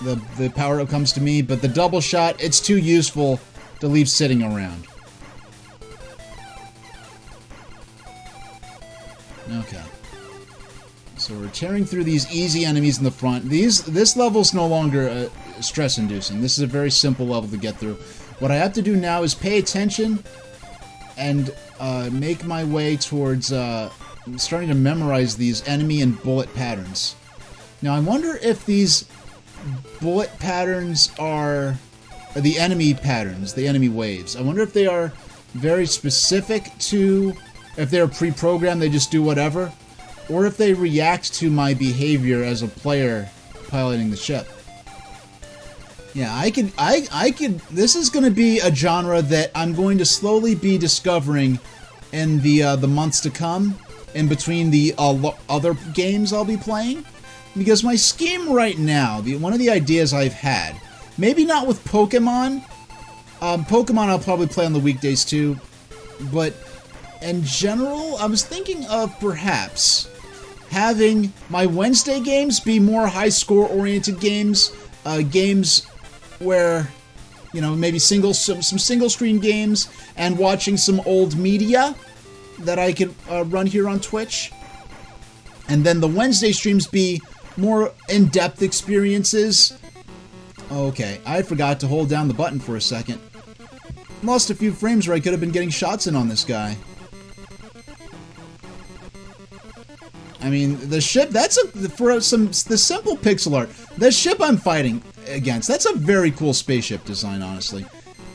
the power-up comes to me, but the double shot, it's too useful to leave sitting around. Okay. So we're tearing through these easy enemies in the front. This level's no longer stress-inducing. This is a very simple level to get through. What I have to do now is pay attention and make my way towards starting to memorize these enemy and bullet patterns. Now I wonder if these bullet patterns are the enemy patterns, the enemy waves. I wonder if they are very specific to, if they're pre-programmed, they just do whatever, or if they react to my behavior as a player piloting the ship. Yeah, I could, this is going to be a genre that I'm going to slowly be discovering in the months to come, in between the other games I'll be playing. Because my scheme right now, one of the ideas I've had, maybe not with Pokemon, Pokemon I'll probably play on the weekdays too, but in general, I was thinking of perhaps having my Wednesday games be more high-score-oriented games, games where, you know, maybe some single-screen games, and watching some old media that I could run here on Twitch. And then the Wednesday streams be more in-depth experiences. Okay, I forgot to hold down the button for a second. Lost a few frames where I could have been getting shots in on this guy. I mean, the ship, that's for the simple pixel art, the ship I'm fighting against, that's a very cool spaceship design, honestly.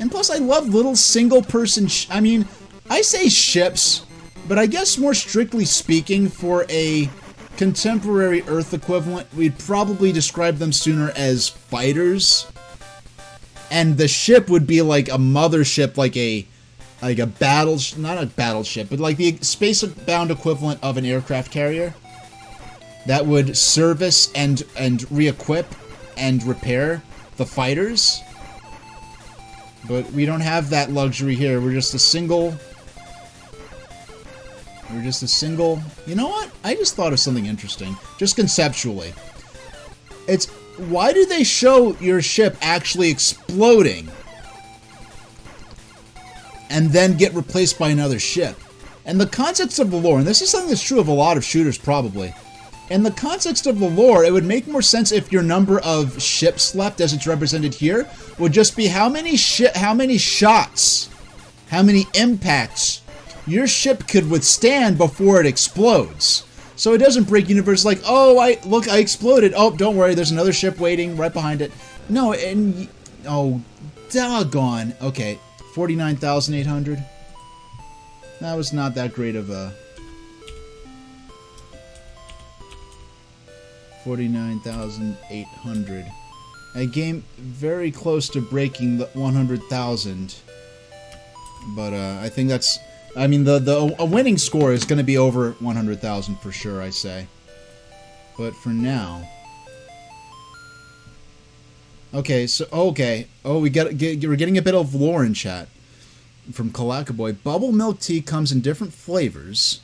And plus, I love little single-person, I mean, I say ships, but I guess more strictly speaking, for a contemporary Earth equivalent, we'd probably describe them sooner as fighters. And the ship would be like a mothership, like a battle, not a battleship, but like the space-bound equivalent of an aircraft carrier that would service and re-equip and repair the fighters. But we don't have that luxury here. We're just a single... You know what? I just thought of something interesting. Just conceptually. It's... Why do they show your ship actually exploding and then get replaced by another ship? And the context of the lore, and this is something that's true of a lot of shooters probably, in the context of the lore, it would make more sense if your number of ships left, as it's represented here, would just be how many shots, how many impacts your ship could withstand before it explodes. So it doesn't break universe like, oh, I exploded. Oh, don't worry, there's another ship waiting right behind it. No, and... Oh, doggone. Okay, 49,800. That was not that great of a... 49,800. A game very close to breaking the 100,000. But I think that's... I mean, a winning score is going to be over 100,000 for sure, I say. But for now... Okay, so... Okay. Oh, we're getting a bit of lore in chat. From Kalakaboy. Bubble milk tea comes in different flavors.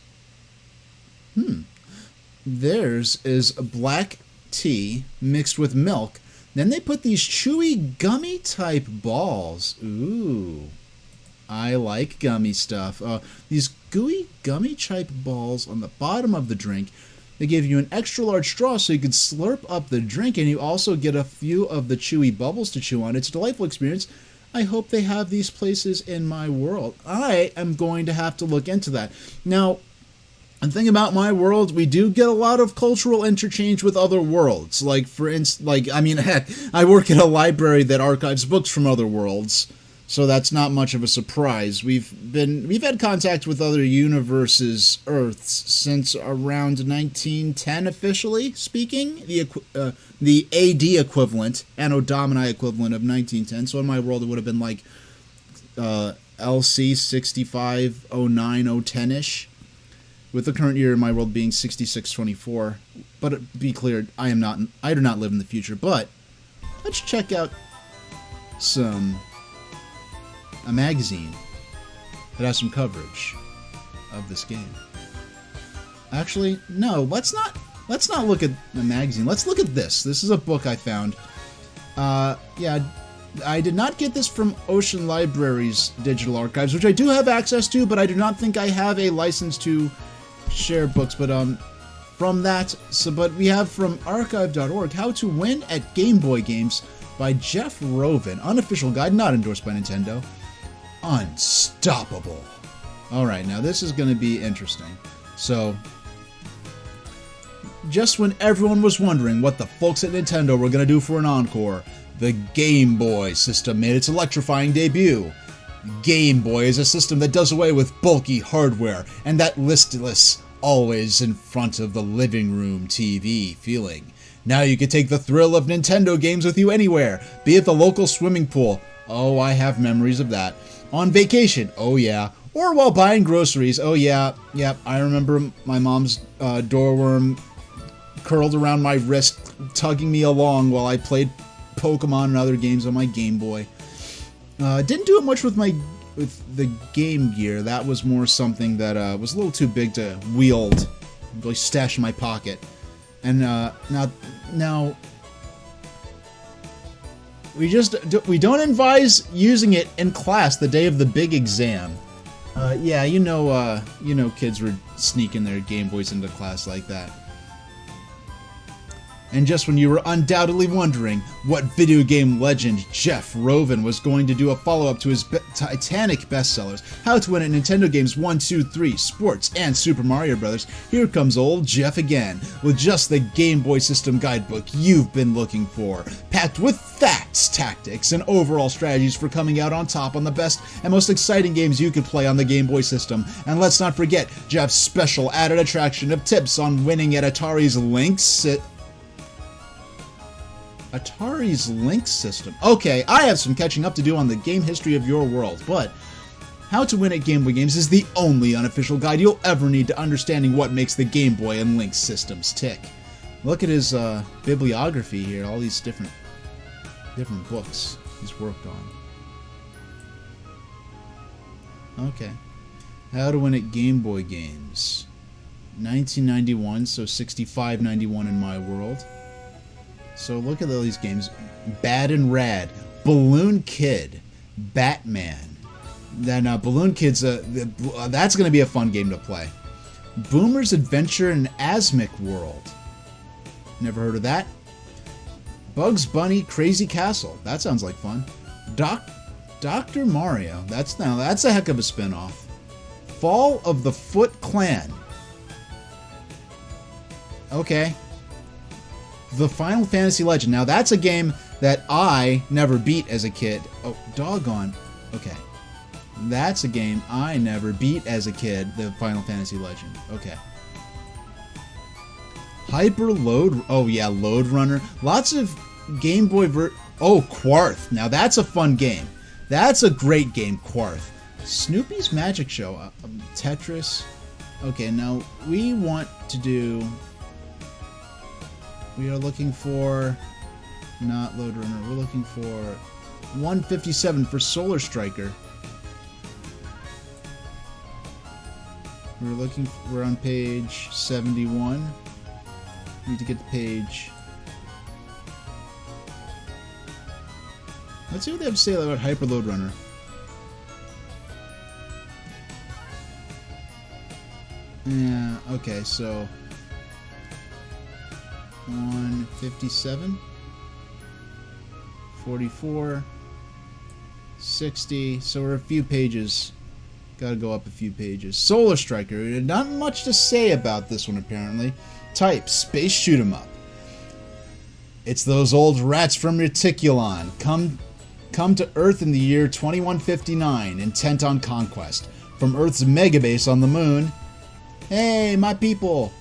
Theirs is a black tea mixed with milk. Then they put these chewy gummy type balls. Ooh. I like gummy stuff. These gooey gummy type balls on the bottom of the drink. They give you an extra large straw so you can slurp up the drink, and you also get a few of the chewy bubbles to chew on. It's a delightful experience. I hope they have these places in my world. I am going to have to look into that. Now, the thing about my world, we do get a lot of cultural interchange with other worlds. Like, for instance, heck, I work at a library that archives books from other worlds, so that's not much of a surprise. We've had contact with other universes, Earths, since around 1910, officially speaking. The AD equivalent, Anno Domini equivalent of 1910. So in my world, it would have been like LC 6509-010-ish. With the current year in my world being 6624. But be clear, I do not live in the future. But let's check out a magazine that has some coverage of this game. Actually, no, let's not look at the magazine. Let's look at this. This is a book I found. Yeah, I did not get this from Ocean Library's digital archives, which I do have access to, but I do not think I have a license to share books. But from that, but we have from archive.org, How to Win at Game Boy Games by Jeff Rovin. Unofficial guide, not endorsed by Nintendo. Unstoppable. Alright, now this is going to be interesting. So, just when everyone was wondering what the folks at Nintendo were going to do for an encore, the Game Boy system made its electrifying debut. Game Boy is a system that does away with bulky hardware and that listless, always in front of the living room TV feeling. Now you can take the thrill of Nintendo games with you anywhere, be it the local swimming pool. Oh, I have memories of that. On vacation, oh yeah. Or while buying groceries, oh yeah. Yep, I remember my mom's doorworm curled around my wrist, tugging me along while I played Pokemon and other games on my Game Boy. Didn't do it much with the Game Gear. That was more something that was a little too big to wield, really stash in my pocket. And now we don't advise using it in class the day of the big exam. Yeah, you know, kids were sneaking their Game Boys into class like that. And just when you were undoubtedly wondering what video game legend Jeff Rovin was going to do a follow-up to his titanic bestsellers, How to Win at Nintendo Games 1, 2, 3, Sports, and Super Mario Bros., here comes old Jeff again, with just the Game Boy System guidebook you've been looking for, packed with facts, tactics, and overall strategies for coming out on top on the best and most exciting games you could play on the Game Boy System. And let's not forget Jeff's special added attraction of tips on winning at Atari's Lynx system. Okay, I have some catching up to do on the game history of your world, but How to Win at Game Boy Games is the only unofficial guide you'll ever need to understanding what makes the Game Boy and Lynx systems tick. Look at his bibliography here, all these different books he's worked on. Okay. How to Win at Game Boy Games. 1991, so 6591 in my world. So look at all these games. Bad and Rad, Balloon Kid, Batman. Then Balloon Kid's that's going to be a fun game to play. Boomer's Adventure in Asmic World. Never heard of that. Bugs Bunny Crazy Castle. That sounds like fun. Dr. Mario. That's a heck of a spin-off. Fall of the Foot Clan. Okay. The Final Fantasy Legend. Now, that's a game that I never beat as a kid. Oh, doggone. Okay. That's a game I never beat as a kid, the Final Fantasy Legend. Okay. Hyper Load... Oh, yeah, Load Runner. Lots of Game Boy... Oh, Quarth. Now, that's a fun game. That's a great game, Quarth. Snoopy's Magic Show. Tetris. Okay, now, we want to do... We are looking for... Not Load Runner. We're looking for 157 for Solar Striker. We're on page 71. Need to get to page... Let's see what they have to say about Hyper Load Runner. Yeah, okay, so 157, 44, 60, so we're a few pages. Gotta go up a few pages. Solar Striker, not much to say about this one apparently. Type, Space Shoot 'em Up. It's those old rats from Reticulon, come to Earth in the year 2159, intent on conquest. From Earth's megabase on the moon. Hey, my people!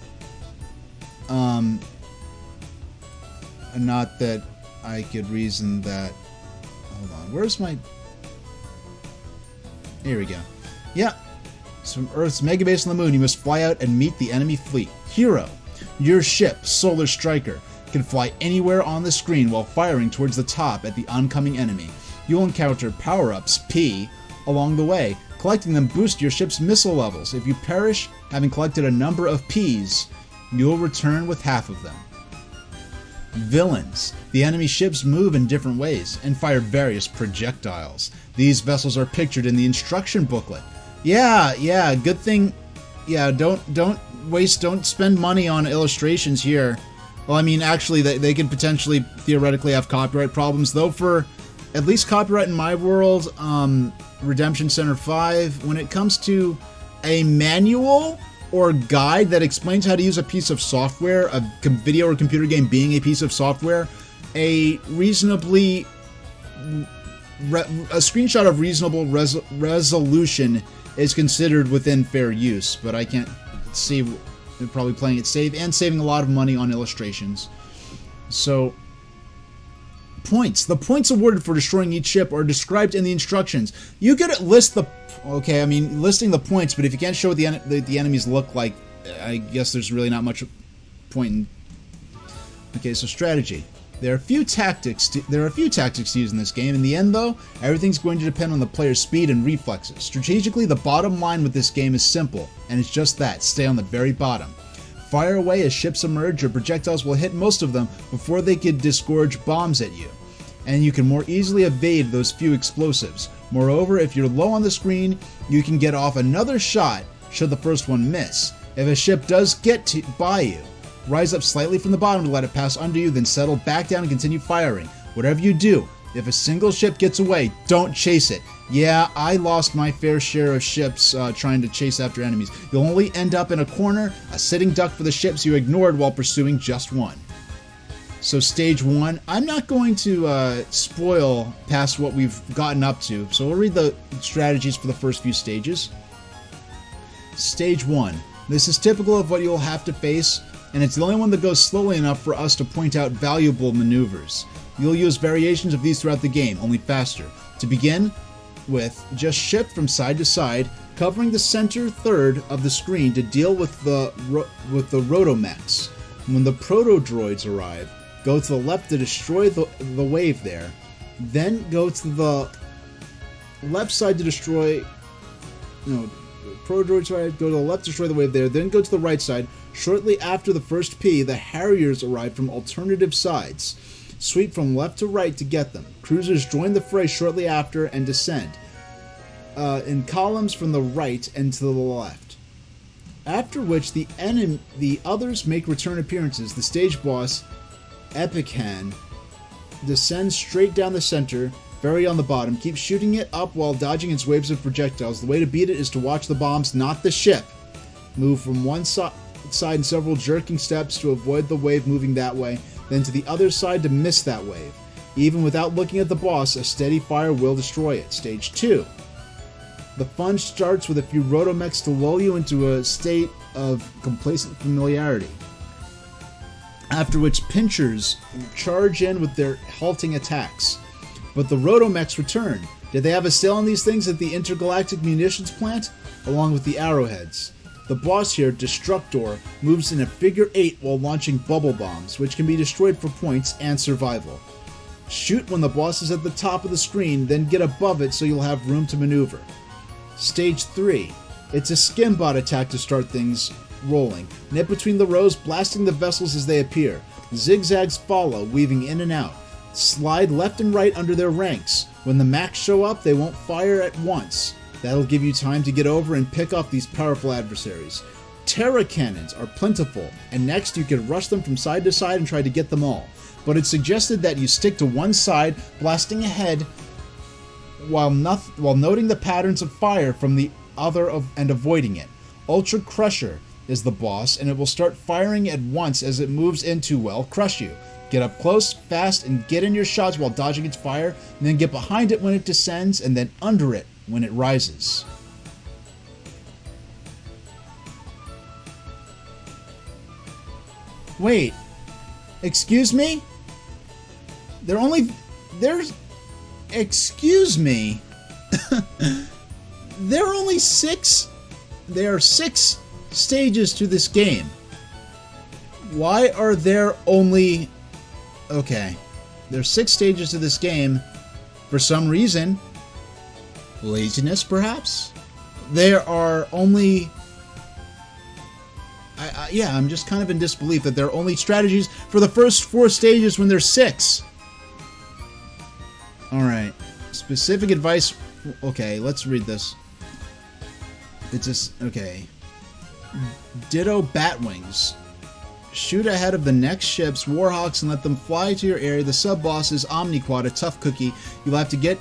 Not that I could reason that... Hold on, where's my... Here we go. Yeah, it's from Earth's megabase on the moon. You must fly out and meet the enemy fleet. Hero, your ship, Solar Striker, can fly anywhere on the screen while firing towards the top at the oncoming enemy. You'll encounter power-ups, P, along the way. Collecting them boosts your ship's missile levels. If you perish, having collected a number of Ps, you'll return with half of them. Villains. The enemy ships move in different ways and fire various projectiles. These vessels are pictured in the instruction booklet. Yeah, good thing. Yeah, don't spend money on illustrations here. Well, I mean, actually, they could potentially, theoretically, have copyright problems, though for at least copyright in my world, Redemption Center 5, when it comes to a manual or guide that explains how to use a piece of software, a video or computer game being a piece of software, a screenshot of reasonable resolution is considered within fair use, but I can't see. They're probably playing it safe and saving a lot of money on illustrations. So, points. The points awarded for destroying each ship are described in the instructions. You could list the... Okay, I mean, listing the points, but if you can't show what the enemies look like, I guess there's really not much point in... Okay, so strategy. There are a few tactics to use in this game. In the end, though, everything's going to depend on the player's speed and reflexes. Strategically, the bottom line with this game is simple, and it's just that: stay on the very bottom. Fire away as ships emerge. Your projectiles will hit most of them before they could disgorge bombs at you, and you can more easily evade those few explosives. Moreover, if you're low on the screen, you can get off another shot should the first one miss. If a ship does get by you, rise up slightly from the bottom to let it pass under you, then settle back down and continue firing. Whatever you do, if a single ship gets away, don't chase it. Yeah, I lost my fair share of ships trying to chase after enemies. You'll only end up in a corner, a sitting duck for the ships you ignored while pursuing just one. So stage 1, I'm not going to spoil past what we've gotten up to, so we'll read the strategies for the first few stages. Stage 1. This is typical of what you'll have to face, and it's the only one that goes slowly enough for us to point out valuable maneuvers. You'll use variations of these throughout the game, only faster. To begin with, just shift from side to side, covering the center third of the screen to deal with the rotomechs. When the proto-droids arrive, go to the left to destroy the wave there. Then go to the left side to destroy... No, proto-droids arrive, go to the left to destroy the wave there. Then go to the right side. Shortly after the first P, the Harriers arrive from alternative sides. Sweep from left to right to get them. Cruisers join the fray shortly after and descend in columns from the right and to the left. After which the others make return appearances. The stage boss, Epichan, descends straight down the center, very on the bottom. Keep shooting it up while dodging its waves of projectiles. The way to beat it is to watch the bombs, not the ship. Move from one side in several jerking steps to avoid the wave moving that way, then to the other side to miss that wave. Even without looking at the boss, a steady fire will destroy it. Stage 2. The fun starts with a few rotomechs to lull you into a state of complacent familiarity. After which pinchers charge in with their halting attacks. But the rotomechs return. Did they have a sale on these things at the intergalactic munitions plant? Along with the arrowheads. The boss here, Destructor, moves in a figure 8 while launching bubble bombs, which can be destroyed for points and survival. Shoot when the boss is at the top of the screen, then get above it so you'll have room to maneuver. Stage 3. It's a skimbot attack to start things rolling. Nip between the rows, blasting the vessels as they appear. Zigzags follow, weaving in and out. Slide left and right under their ranks. When the mechs show up, they won't fire at once. That'll give you time to get over and pick off these powerful adversaries. Terra cannons are plentiful, and next you can rush them from side to side and try to get them all. But it's suggested that you stick to one side, blasting ahead while noting the patterns of fire from the other and avoiding it. Ultra Crusher is the boss, and it will start firing at once as it moves in to, well, crush you. Get up close, fast, and get in your shots while dodging its fire, and then get behind it when it descends, and then under it when it rises. Wait, excuse me? Excuse me? There are only 6 stages to this game. Why are there only... Okay, there's 6 stages to this game. For some reason, laziness perhaps? There are only... yeah, I'm just kind of in disbelief that there are only strategies for the first 4 stages when there's 6. Alright, specific advice... Okay, let's read this. It's just... Okay. Ditto Batwings. Shoot ahead of the next ship's Warhawks and let them fly to your area. The sub-boss is Omniquad, a tough cookie. You'll have to get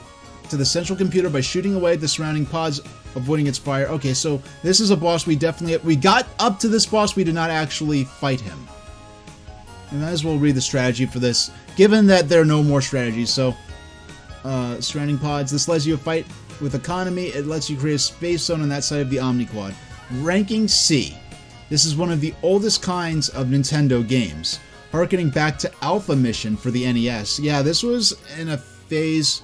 to the central computer by shooting away at the surrounding pods, avoiding its fire. Okay, so this is a boss we got up to this boss, we did not actually fight him. We might as well read the strategy for this, given that there are no more strategies. So, surrounding pods, this lets you fight with economy. It lets you create a space zone on that side of the Omniquad. Ranking C. This is one of the oldest kinds of Nintendo games, harkening back to Alpha Mission for the NES. Yeah, this was in a phase...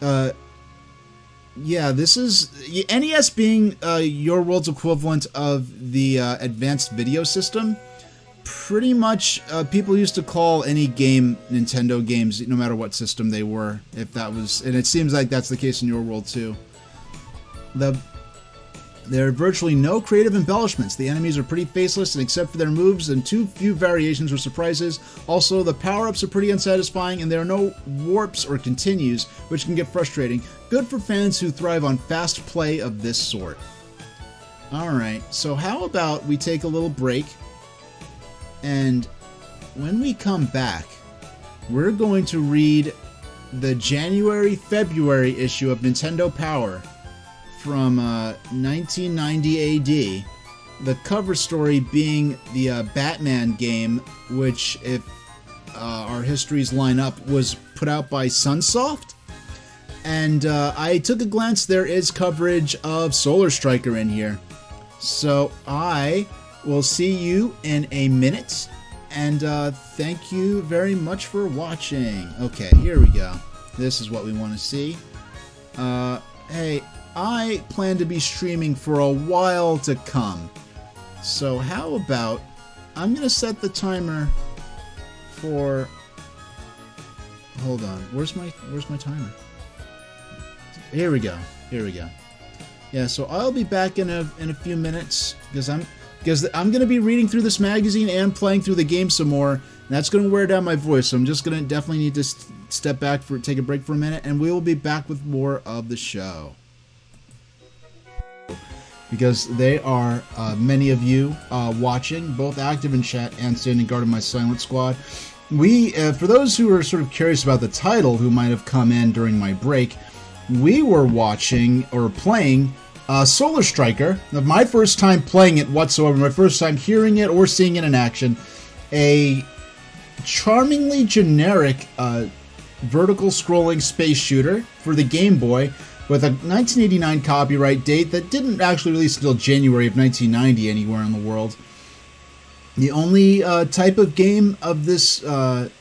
yeah, this is... NES being your world's equivalent of the advanced video system. Pretty much, people used to call any game Nintendo games, no matter what system they were, if that was... And it seems like that's the case in your world, too. There are virtually no creative embellishments. The enemies are pretty faceless, and except for their moves and too few variations or surprises. Also, the power-ups are pretty unsatisfying, and there are no warps or continues, which can get frustrating. Good for fans who thrive on fast play of this sort. Alright, so how about we take a little break, and when we come back, we're going to read the January-February issue of Nintendo Power from 1990 AD, the cover story being the Batman game, which, if our histories line up, was put out by Sunsoft. And I took a glance, there is coverage of Solar Striker in here. So I will see you in a minute, and thank you very much for watching. Okay, here we go. This is what we want to see. Hey, I plan to be streaming for a while to come. So how about I'm going to set the timer for... Hold on. Where's my timer? Here we go. Here we go. Yeah, so I'll be back in a few minutes because I'm going to be reading through this magazine and playing through the game some more. And that's going to wear down my voice. So I'm just going to definitely need to step back take a break for a minute, and we will be back with more of the show. Because they are many of you watching, both active in chat and standing guard in my silent squad. We, for those who are sort of curious about the title, who might have come in during my break, we were watching or playing Solar Striker. My first time playing it whatsoever, my first time hearing it or seeing it in action. A charmingly generic vertical scrolling space shooter for the Game Boy, with a 1989 copyright date that didn't actually release until January of 1990 anywhere in the world. The only type of game of this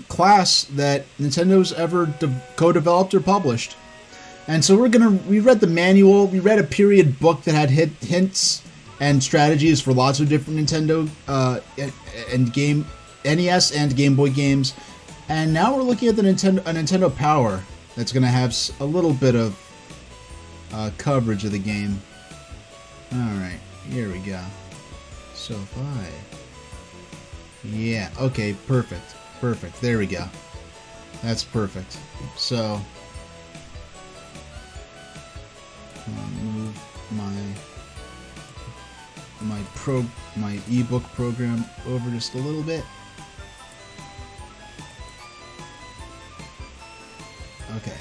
class that Nintendo's ever co-developed or published. And so we read the manual, we read a period book that had hints and strategies for lots of different Nintendo and NES and Game Boy games. And now we're looking at the Nintendo Power that's going to have a little bit of coverage of the game. Alright, here we go. So if yeah, okay, perfect. Perfect, there we go. That's perfect. So, move my ebook program over just a little bit. Okay.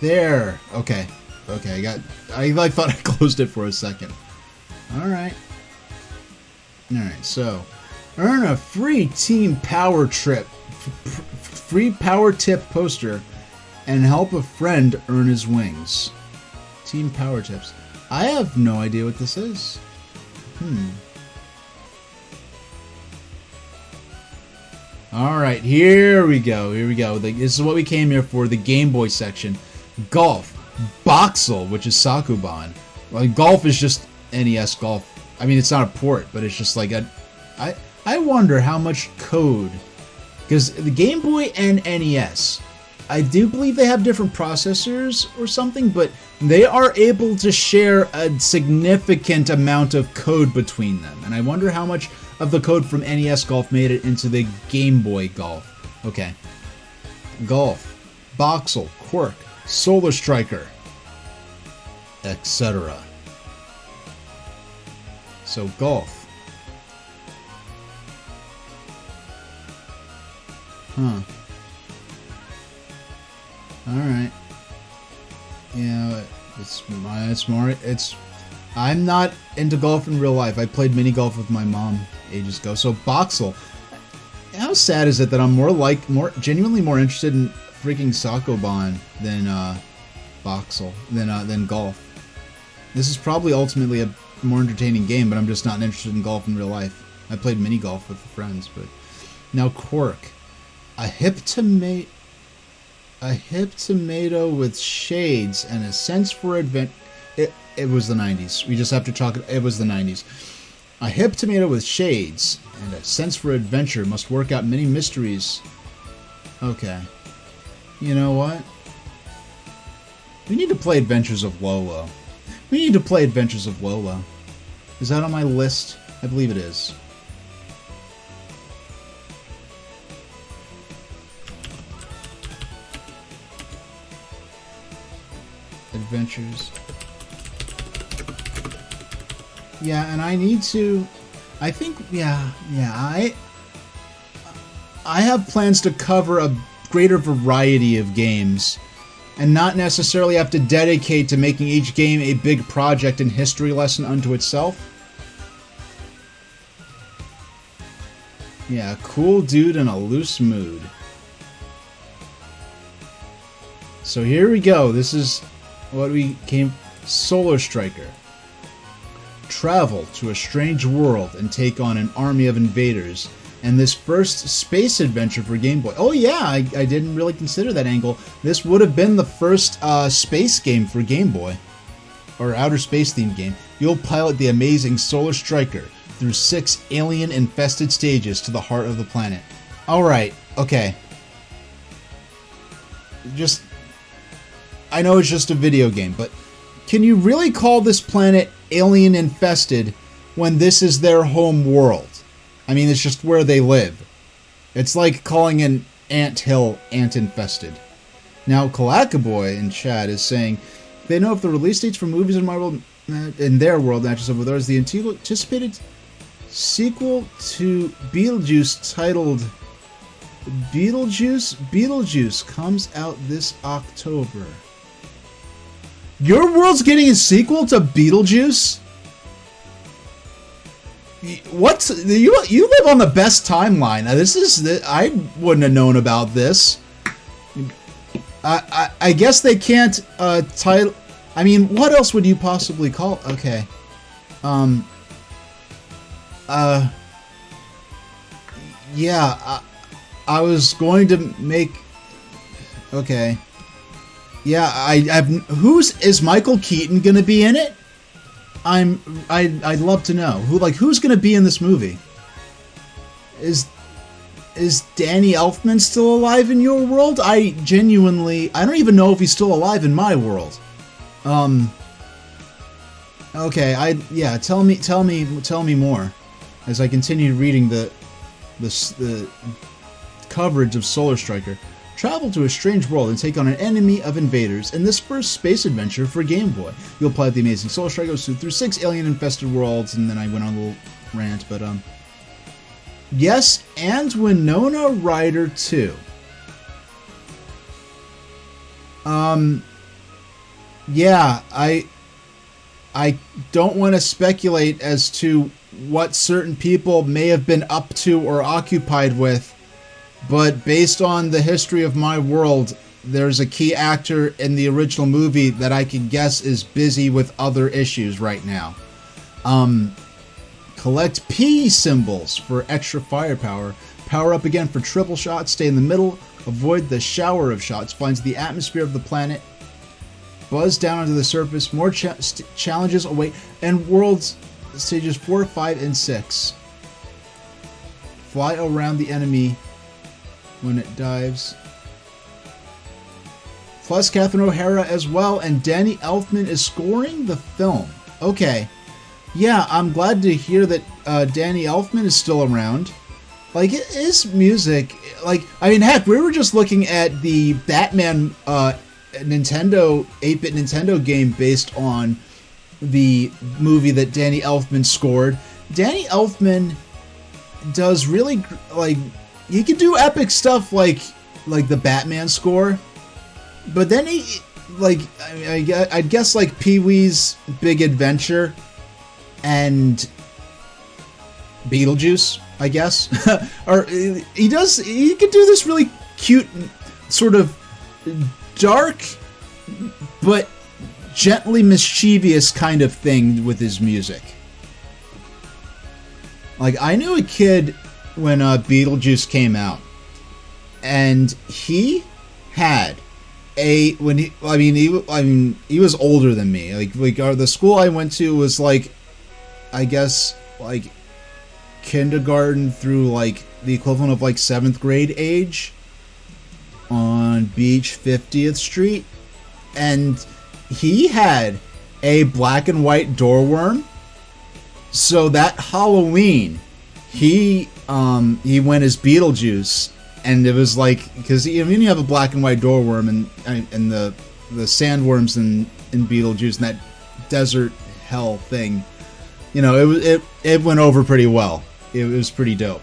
There. Okay. Okay. I thought I closed it for a second. All right. All right. So, earn a free Team Power Trip, free Power Tip poster, and help a friend earn his wings. Team Power Tips. I have no idea what this is. Alright, here we go. Here we go. This is what we came here for, the Game Boy section. Golf. Boxel, which is Sakuban. Well, golf is just NES Golf. I mean, it's not a port, but it's just like I wonder how much code. Because the Game Boy and NES, I do believe they have different processors or something, but they are able to share a significant amount of code between them. And I wonder how much of the code from NES Golf made it into the Game Boy Golf. Okay. Golf, Boxel, Quirk, Solar Striker, etc. So Golf. Huh. Alright. Yeah, I'm not into golf in real life. I played mini golf with my mom ages ago. So Boxel. How sad is it that I'm genuinely more interested in freaking Sakuban than Boxel than golf. This is probably ultimately a more entertaining game, but I'm just not interested in golf in real life. I played mini golf with friends, but now Quirk. A hip tomato with shades and a sense for adventure. It was the 90s. We just have to talk. It was the 90s. A hip tomato with shades and a sense for adventure must work out many mysteries. Okay. You know what? We need to play Adventures of Lolo. We need to play Adventures of Lolo. Is that on my list? I believe it is. Adventures. Yeah, and I need to. I think, I have plans to cover a greater variety of games, and not necessarily have to dedicate to making each game a big project and history lesson unto itself. Yeah, cool dude in a loose mood. So here we go. This is what we came. Solar Striker. Travel to a strange world and take on an army of invaders. And this first space adventure for Game Boy. Oh yeah, I didn't really consider that angle. This would have been the first space game for Game Boy. Or outer space themed game. You'll pilot the amazing Solar Striker through 6 alien-infested stages to the heart of the planet. Alright, okay. I know it's just a video game, but can you really call this planet alien-infested when this is their home world? I mean, it's just where they live. It's like calling an ant hill ant-infested. Now, Kalakaboy in chat is saying they know if the release dates for movies in their world matches up with ours. The anticipated sequel to Beetlejuice titled Beetlejuice comes out this October. Your world's getting a sequel to Beetlejuice? What? You live on the best timeline. Now, I wouldn't have known about this. I guess they can't title. I mean, what else would you possibly call? Okay. Yeah. I was going to make. Okay. Yeah, is Michael Keaton gonna be in it? I'd love to know who's gonna be in this movie. Is Danny Elfman still alive in your world? I don't even know if he's still alive in my world. Okay, tell me more as I continue reading the coverage of Solar Striker. Travel to a strange world and take on an enemy of invaders in this first space adventure for Game Boy. You'll play the amazing Solar Striker through 6 alien-infested worlds, and then I went on a little rant, but yes, and Winona Ryder too. Yeah, I don't want to speculate as to what certain people may have been up to or occupied with, but based on the history of my world, there's a key actor in the original movie that I can guess is busy with other issues right now. Collect P symbols for extra firepower. Power up again for triple shots. Stay in the middle. Avoid the shower of shots. Finds the atmosphere of the planet. Buzz down onto the surface. More challenges await. And worlds stages 4, 5, and 6. Fly around the enemy when it dives. Plus Catherine O'Hara as well, and Danny Elfman is scoring the film. Okay. Yeah, I'm glad to hear that Danny Elfman is still around. Like, his music, heck, we were just looking at the Batman Nintendo 8-bit Nintendo game based on the movie that Danny Elfman scored. Danny Elfman does really, he can do epic stuff like the Batman score, but then he, I'd guess Pee-wee's Big Adventure and Beetlejuice, I guess. Or he could do this really cute, sort of dark, but gently mischievous kind of thing with his music. I knew a kid when Beetlejuice came out, and he had he was older than me. The school I went to was I guess kindergarten through the equivalent of 7th grade age on Beach 50th Street, and he had a black and white doorworm. So that Halloween, he went as Beetlejuice, and it was because you have a black and white doorworm and the sandworms in Beetlejuice and that desert hell thing. It went over pretty well. It was pretty dope.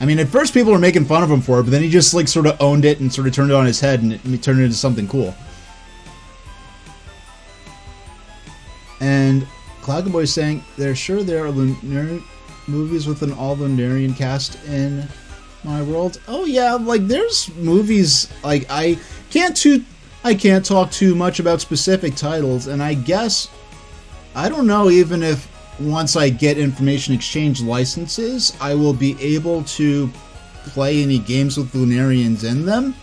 At first people were making fun of him for it, but then he just sort of owned it and sort of turned it on his head and it turned it into something cool. And Cloud Boy is saying there are Lunarian movies with an all Lunarian cast in my world. Oh yeah, there's movies I can't talk too much about specific titles, and I guess I don't know even if once I get information exchange licenses, I will be able to play any games with Lunarians in them.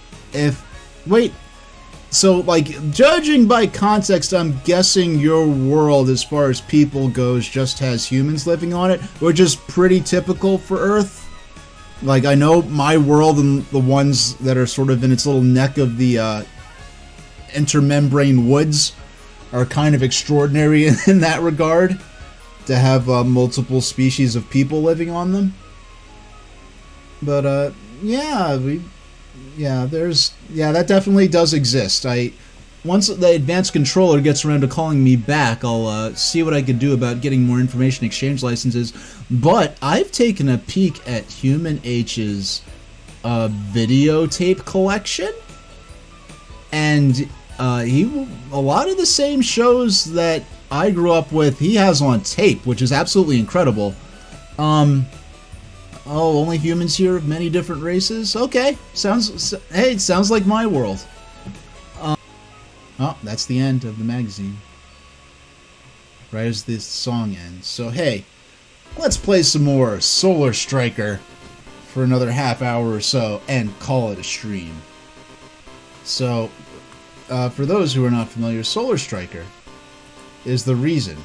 So, judging by context, I'm guessing your world, as far as people goes, just has humans living on it, which is pretty typical for Earth. I know my world and the ones that are sort of in its little neck of the intermembrane woods are kind of extraordinary in that regard, to have multiple species of people living on them. But, that definitely does exist. Once the advanced controller gets around to calling me back, I'll see what I could do about getting more information exchange licenses. But I've taken a peek at Human H's videotape collection, and a lot of the same shows that I grew up with, he has on tape, which is absolutely incredible. Only humans here of many different races? Okay, it sounds like my world. That's the end of the magazine. Right as this song ends. So hey, let's play some more Solar Striker for another half hour or so and call it a stream. So, for those who are not familiar, Solar Striker is the reason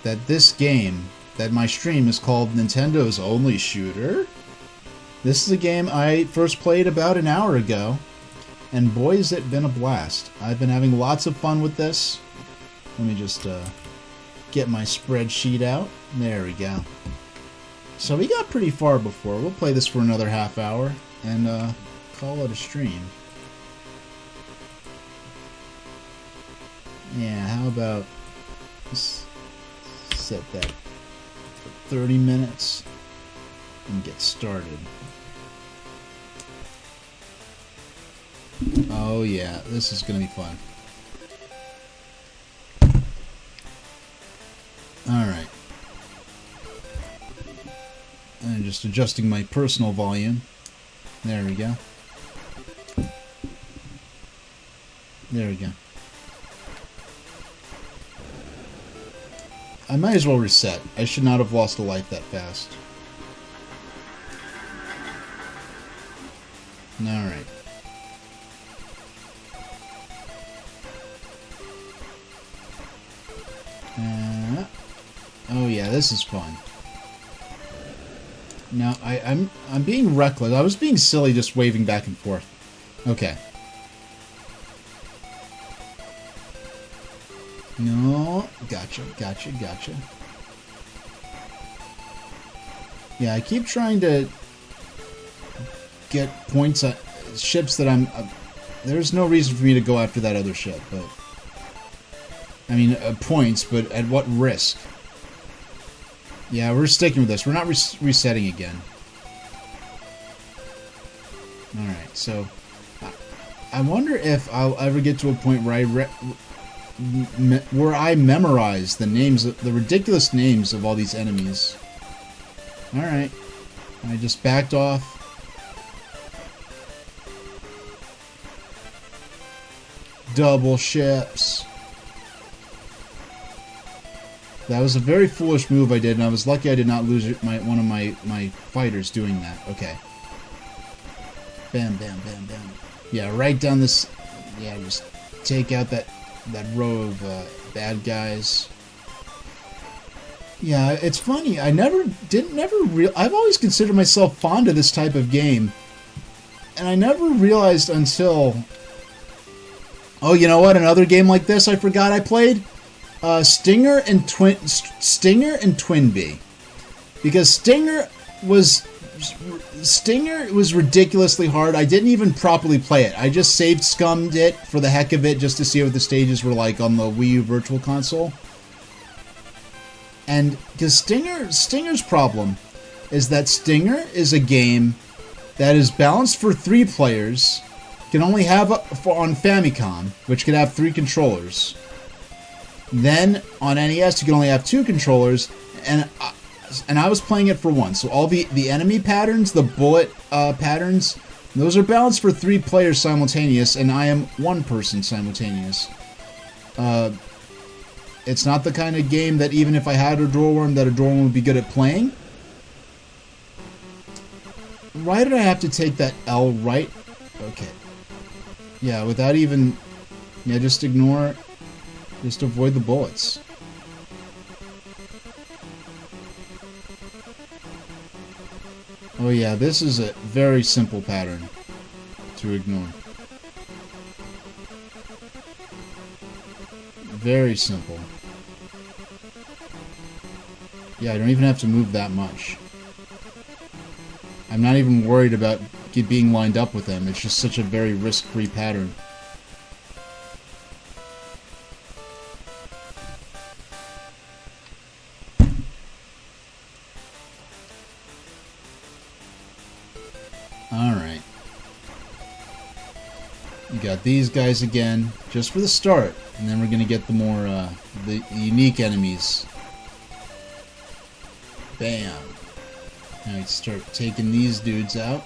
that this game, that my stream is called Nintendo's Only Shooter. This is a game I first played about an hour ago, and boy has it been a blast. I've been having lots of fun with this. Let me just get my spreadsheet out. There we go. So we got pretty far before. We'll play this for another half hour and call it a stream. Yeah, how about let's set that for 30 minutes and get started. Oh yeah, this is gonna be fun. Alright. I'm just adjusting my personal volume. There we go. There we go. I might as well reset. I should not have lost a life that fast. Alright. Oh yeah, this is fun. Now, I'm being reckless. I was being silly just waving back and forth. Okay. No, gotcha. Yeah, I keep trying to get points on ships that I'm... there's no reason for me to go after that other ship, but... I mean, points, but at what risk? Yeah, we're sticking with this. We're not resetting again. Alright, so... I wonder if I'll ever get to a point where I memorize the names, the ridiculous names of all these enemies. Alright. I just backed off. Double ships. That was a very foolish move I did, and I was lucky I did not lose one of my fighters doing that. Okay. Bam, bam, bam, bam. Yeah, right down this... Yeah, just take out that row of bad guys. Yeah, it's funny. I've always considered myself fond of this type of game, and I never realized until... Oh, you know what? Another game like this I forgot I played? Stinger and Twinbee, because Stinger was ridiculously hard. I didn't even properly play it. I just scummed it for the heck of it, just to see what the stages were like on the Wii U Virtual Console. And because Stinger's problem is that Stinger is a game that is balanced for 3 players, can only have on Famicom, which could have 3 controllers. Then on NES you can only have 2 controllers, and I was playing it for 1. So all the enemy patterns, the bullet patterns, those are balanced for 3 players simultaneous, and I am 1 person simultaneous. It's not the kind of game that even if I had a Doorworm, that a Doorworm would be good at playing. Why did I have to take that L right? Okay. Yeah, without even... Yeah, just ignore... Just avoid the bullets. Oh yeah, this is a very simple pattern to ignore. Very simple. Yeah, I don't even have to move that much. I'm not even worried about being lined up with them. It's just such a very risk-free pattern. Alright. You got these guys again, just for the start, and then we're gonna get the more, the unique enemies. Bam. Now we start taking these dudes out.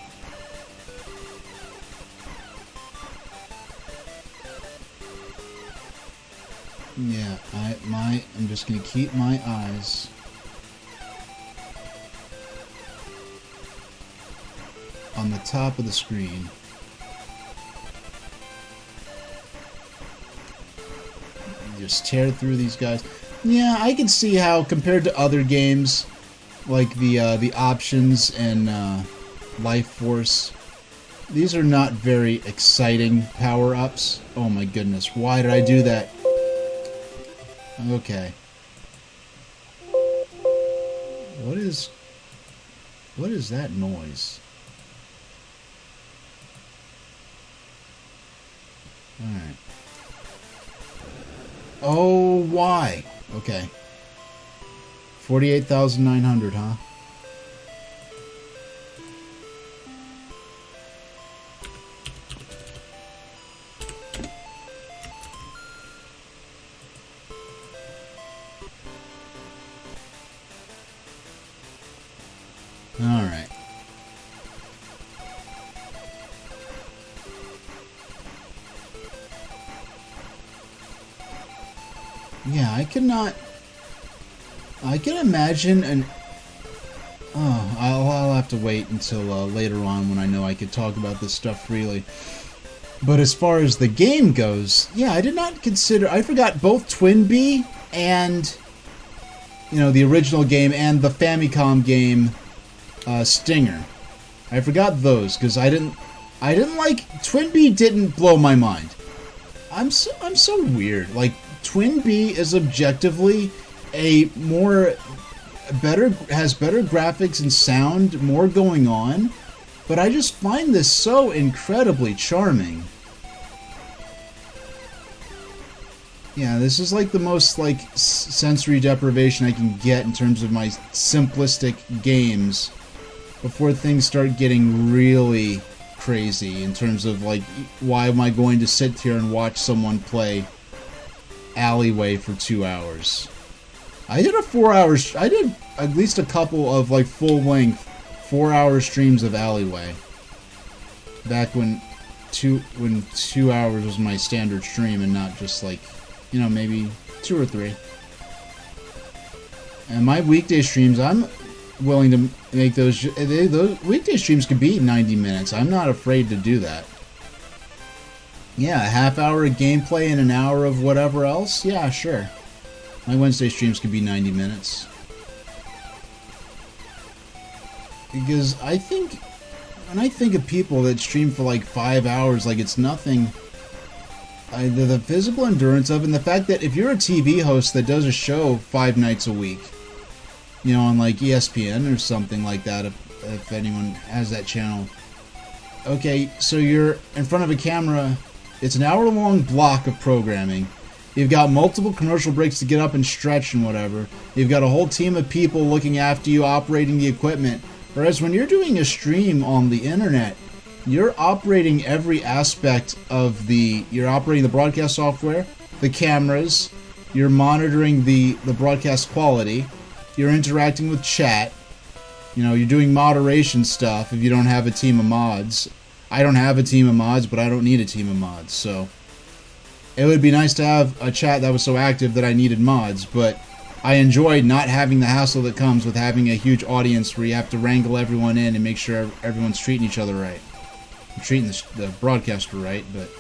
Yeah, I'm just gonna keep my eyes on the top of the screen. just tear through these guys. Yeah, I can see how, compared to other games, like the options and Life Force, these are not very exciting power-ups. Oh my goodness, why did I do that? Okay. What is that noise? Alright. Oh, why? Okay. 48,900, huh? Alright. Yeah, I can imagine an... Oh, I'll have to wait until later on when I know I could talk about this stuff freely. But as far as the game goes, yeah, I did not consider... I forgot both Twin Bee and, you know, the original game and the Famicom game, Stinger. I forgot those, because I didn't like... Twin Bee didn't blow my mind. I'm so weird. Like, Twin Bee is objectively has better graphics and sound, more going on, but I just find this so incredibly charming. Yeah, this is like the most like sensory deprivation I can get in terms of my simplistic games before things start getting really crazy in terms of like, why am I going to sit here and watch someone play Alleyway for 2 hours? I did I did at least a couple of like full-length 4-hour streams of Alleyway back when 2 hours was my standard stream and not just like, you know, maybe 2 or 3. And my weekday streams, I'm willing to make those weekday streams could be 90 minutes. I'm not afraid to do that. Yeah, a half hour of gameplay and an hour of whatever else? Yeah, sure. My Wednesday streams could be 90 minutes. Because I think, when I think of people that stream for like 5 hours, like it's nothing, the physical endurance of it, and the fact that if you're a TV host that does a show 5 nights a week, you know, on like ESPN or something like that, if anyone has that channel. Okay, so you're in front of a camera. It's an hour-long block of programming. You've got multiple commercial breaks to get up and stretch and whatever. You've got a whole team of people looking after you, operating the equipment. Whereas when you're doing a stream on the internet, you're operating every aspect of you're operating the broadcast software, the cameras, you're monitoring the broadcast quality, you're interacting with chat, you know, you're doing moderation stuff if you don't have a team of mods. I don't have a team of mods, but I don't need a team of mods, so it would be nice to have a chat that was so active that I needed mods, but I enjoyed not having the hassle that comes with having a huge audience where you have to wrangle everyone in and make sure everyone's treating each other right. I'm treating the broadcaster right, but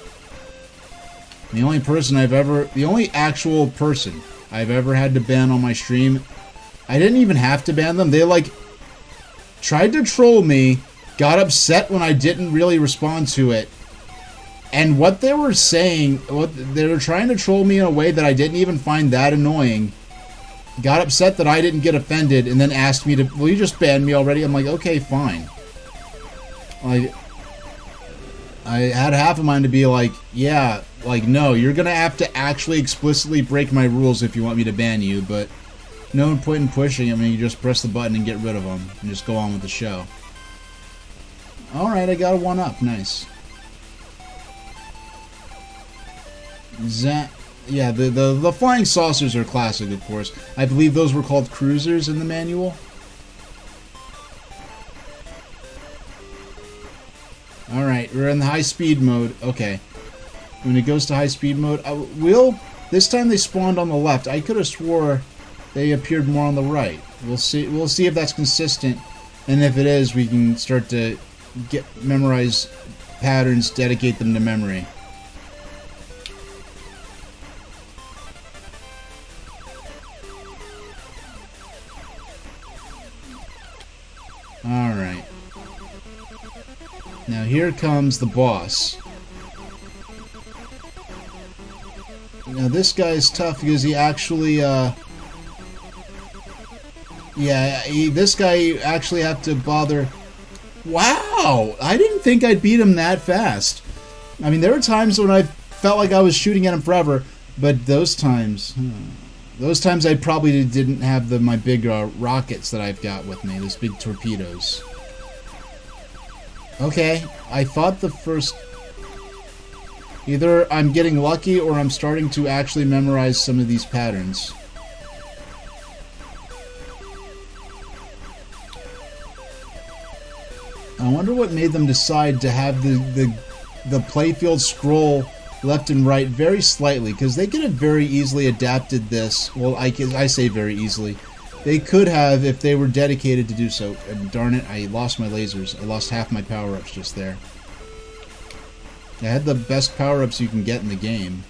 the only actual person I've ever had to ban on my stream, I didn't even have to ban them. They like tried to troll me, got upset when I didn't really respond to it, and what they were saying, they were trying to troll me in a way that I didn't even find that annoying, got upset that I didn't get offended, and then asked me to, will you just ban me already? I'm like, okay, fine. Like, I had half of mine to be like, yeah, like, no, you're gonna have to actually explicitly break my rules if you want me to ban you, but no point in pushing. I mean, you just press the button and get rid of them, and just go on with the show. Alright, I got a 1-up, nice. Yeah, the flying saucers are classic, of course. I believe those were called cruisers in the manual. Alright, we're in the high-speed mode. Okay. When it goes to high-speed mode, this time they spawned on the left. I could have swore they appeared more on the right. We'll see if that's consistent, and if it is, we can start to memorize patterns, dedicate them to memory. here comes the boss. Now this guy is tough because he actually, this guy you actually have to bother. Wow! I didn't think I'd beat him that fast. I mean, there were times when I felt like I was shooting at him forever, but those times I probably didn't have my big rockets that I've got with me, those big torpedoes. Okay, I thought the first... Either I'm getting lucky or I'm starting to actually memorize some of these patterns. I wonder what made them decide to have the playfield scroll left and right very slightly, because they could have very easily adapted this. Well, I say very easily. They could have if they were dedicated to do so. And darn it, I lost my lasers. I lost half my power-ups just there. I had the best power-ups you can get in the game.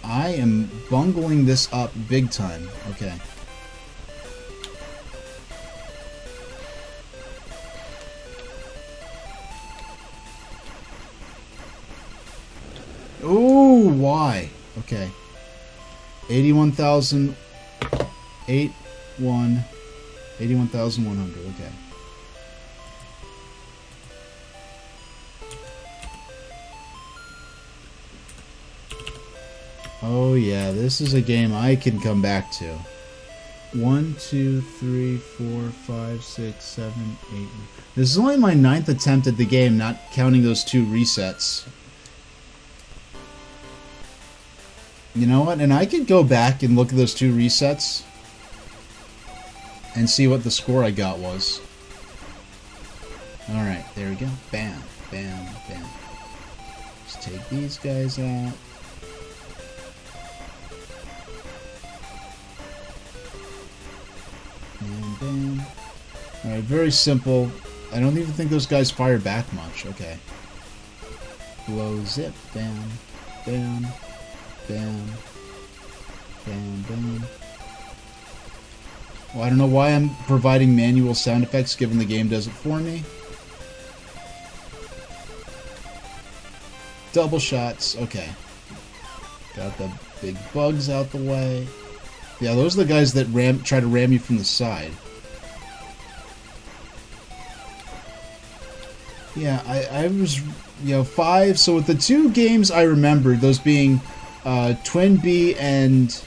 I am bungling this up big time. Okay. Ooh, why? Okay. 81,000... 81,100, okay. Oh yeah, this is a game I can come back to. 1, 2, 3, 4, 5, 6, 7, 8. This is only my 9th attempt at the game, not counting those 2 resets. You know what? And I could go back and look at those 2 resets and see what the score I got was. Alright, there we go. Bam, bam, bam. Let's take these guys out. Bam, bam. Alright, very simple. I don't even think those guys fire back much. Okay. Blow, zip, bam, bam, bam, bam, bam. Well, I don't know why I'm providing manual sound effects, given the game does it for me. Double shots. Okay. Got the big bugs out the way. Yeah, those are the guys that try to ram you from the side. Yeah, I was, 5. So with the 2 games I remembered, those being Twin Bee and...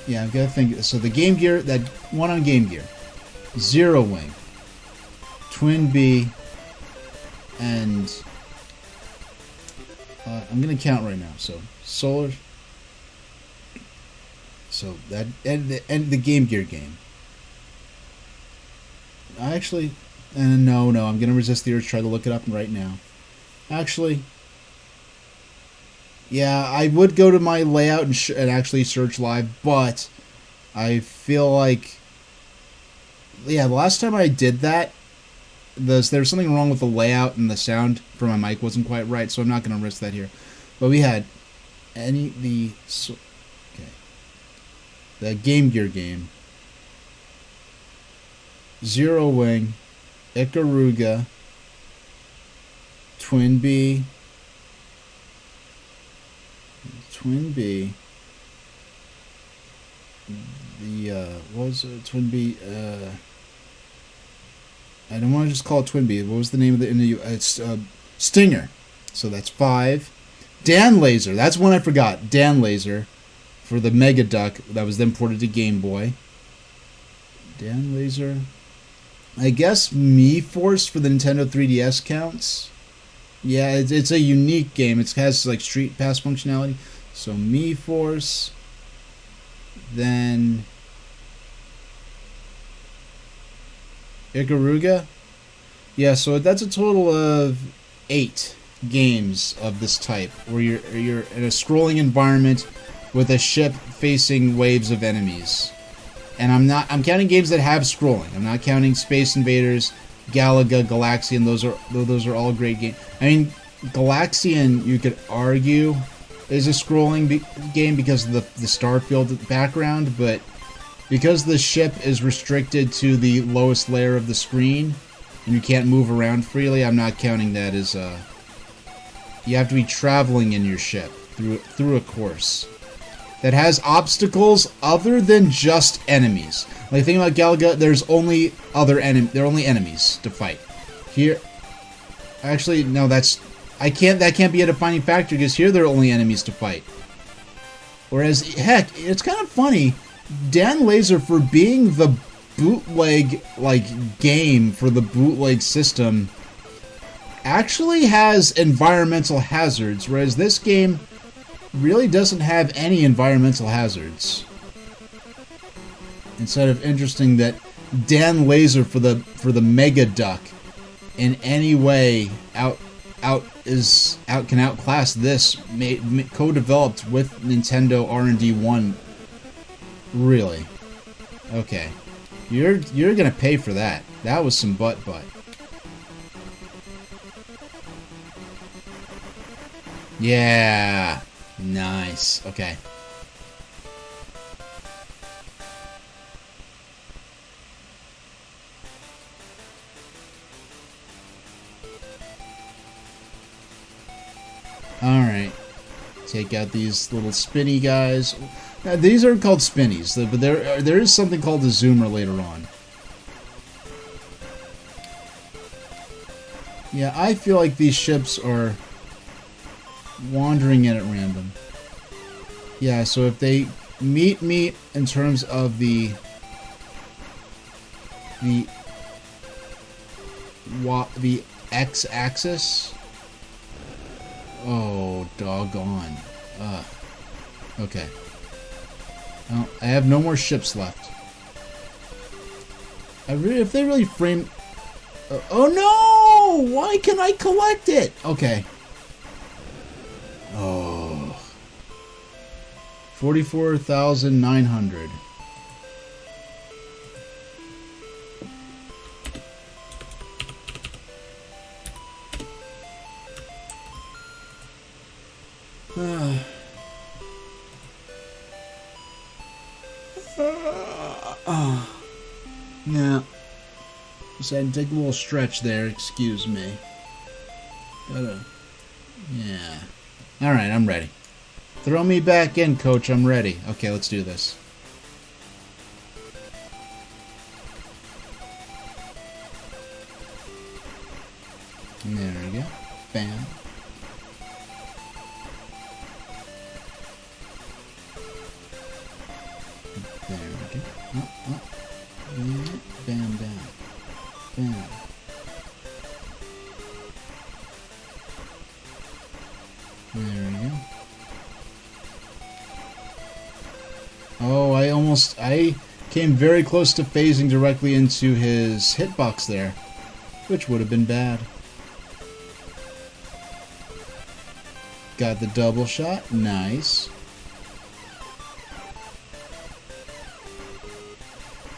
Yeah, I've got to think. So the Game Gear, that one on Game Gear. Zero Wing. Twin Bee. And... I'm going to count right now. So, Solar... So, that... And the Game Gear game. Actually... no, I'm going to resist the urge to try to look it up right now. Actually... Yeah, I would go to my layout and actually search live, but I feel like... Yeah, the last time I did that, there was something wrong with the layout and the sound for my mic wasn't quite right, so I'm not going to risk that here. But we had the Game Gear game. Zero Wing, Ikaruga, Twin Bee, what was it? Twin Bee, I don't want to just call it Twin Bee. What was the name of it's Stinger. So that's 5. Dan Laser, that's one I forgot. Dan Laser for the Mega Duck that was then ported to Game Boy. Dan Laser. I guess Me Force for the Nintendo 3DS counts. Yeah, it's a unique game. It has like Street Pass functionality. So Me Force, then Ikaruga. Yeah, so that's a total of 8 games of this type, where you're in a scrolling environment with a ship facing waves of enemies. And I'm counting games that have scrolling. I'm not counting Space Invaders, Galaga, Galaxian. Those are all great games. I mean, Galaxian, you could argue, is a scrolling game because of the Starfield background, but because the ship is restricted to the lowest layer of the screen, and you can't move around freely, I'm not counting that as, you have to be traveling in your ship through a course that has obstacles other than just enemies. Like, think about Galaga, there are only enemies to fight. Here, actually, no, that can't be a defining factor, because here there are only enemies to fight. Whereas, heck, it's kind of funny, Dan Laser, for being the bootleg, like, game for the bootleg system, actually has environmental hazards, whereas this game really doesn't have any environmental hazards. Instead of interesting that Dan Laser for the Mega Duck in any way can outclass this, co-developed with Nintendo R&D 1. Really? Okay. You're gonna pay for that. That was some butt. Yeah. Nice. Okay. Alright. Take out these little spinny guys. Now, these are called spinnies, but there is something called a zoomer later on. Yeah, I feel like these ships are wandering in at random. Yeah, so if they meet me in terms of the x-axis. Oh, doggone. Okay. Well, I have no more ships left. If they really frame... oh no! Why can I collect it? Okay. Oh. 44,900. Yeah. Just had to take a little stretch there, excuse me. Yeah. Alright, I'm ready. Throw me back in, coach, I'm ready. Okay, let's do this. There we go. Bam. There we go. Oh. Yeah. Bam, bam. Bam. There we go. Oh, I came very close to phasing directly into his hitbox there, which would have been bad. Got the double shot. Nice.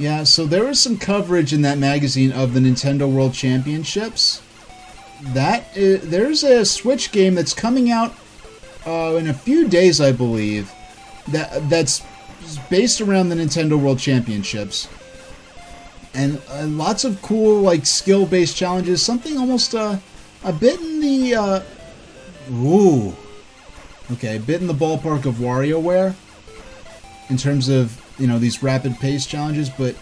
Yeah, so there was some coverage in that magazine of the Nintendo World Championships. There's a Switch game that's coming out in a few days, I believe, that's based around the Nintendo World Championships. And lots of cool, like, skill-based challenges. Something almost a bit in the... ooh. Okay, a bit in the ballpark of WarioWare in terms of, you know, these rapid-paced challenges, but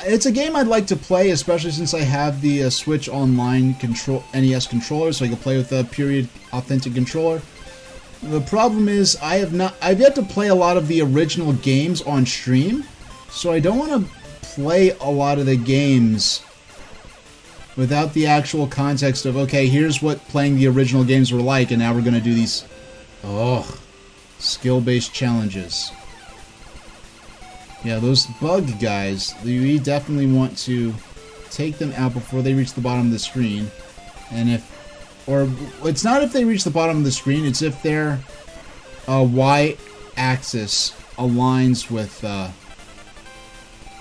it's a game I'd like to play, especially since I have the Switch Online NES controller, so I can play with a period authentic controller. The problem is I've yet to play a lot of the original games on stream, so I don't want to play a lot of the games without the actual context of, okay, here's what playing the original games were like, and now we're going to do these, skill-based challenges. Yeah, those bug guys, you definitely want to take them out before they reach the bottom of the screen. And it's not if they reach the bottom of the screen, it's if their Y-axis aligns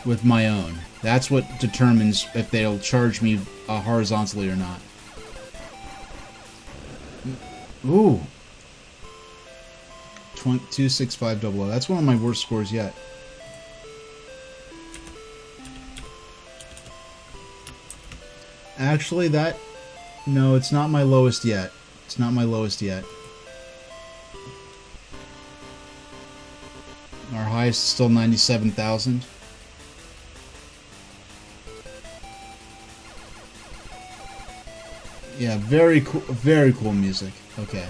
with my own. That's what determines if they'll charge me horizontally or not. Ooh. 26500. That's one of my worst scores yet. Actually, that... No, it's not my lowest yet. It's not my lowest yet. Our highest is still 97,000. Yeah, very cool music. Okay.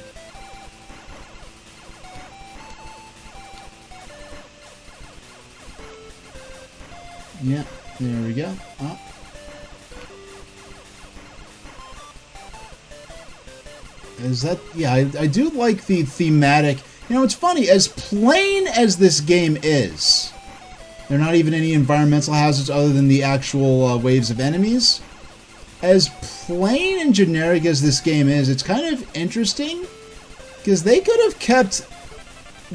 Yeah, there we go. Oh. Is that... Yeah, I do like the thematic... You know, it's funny, as plain as this game is, there are not even any environmental hazards other than the actual waves of enemies. As plain and generic as this game is, it's kind of interesting, because they could have kept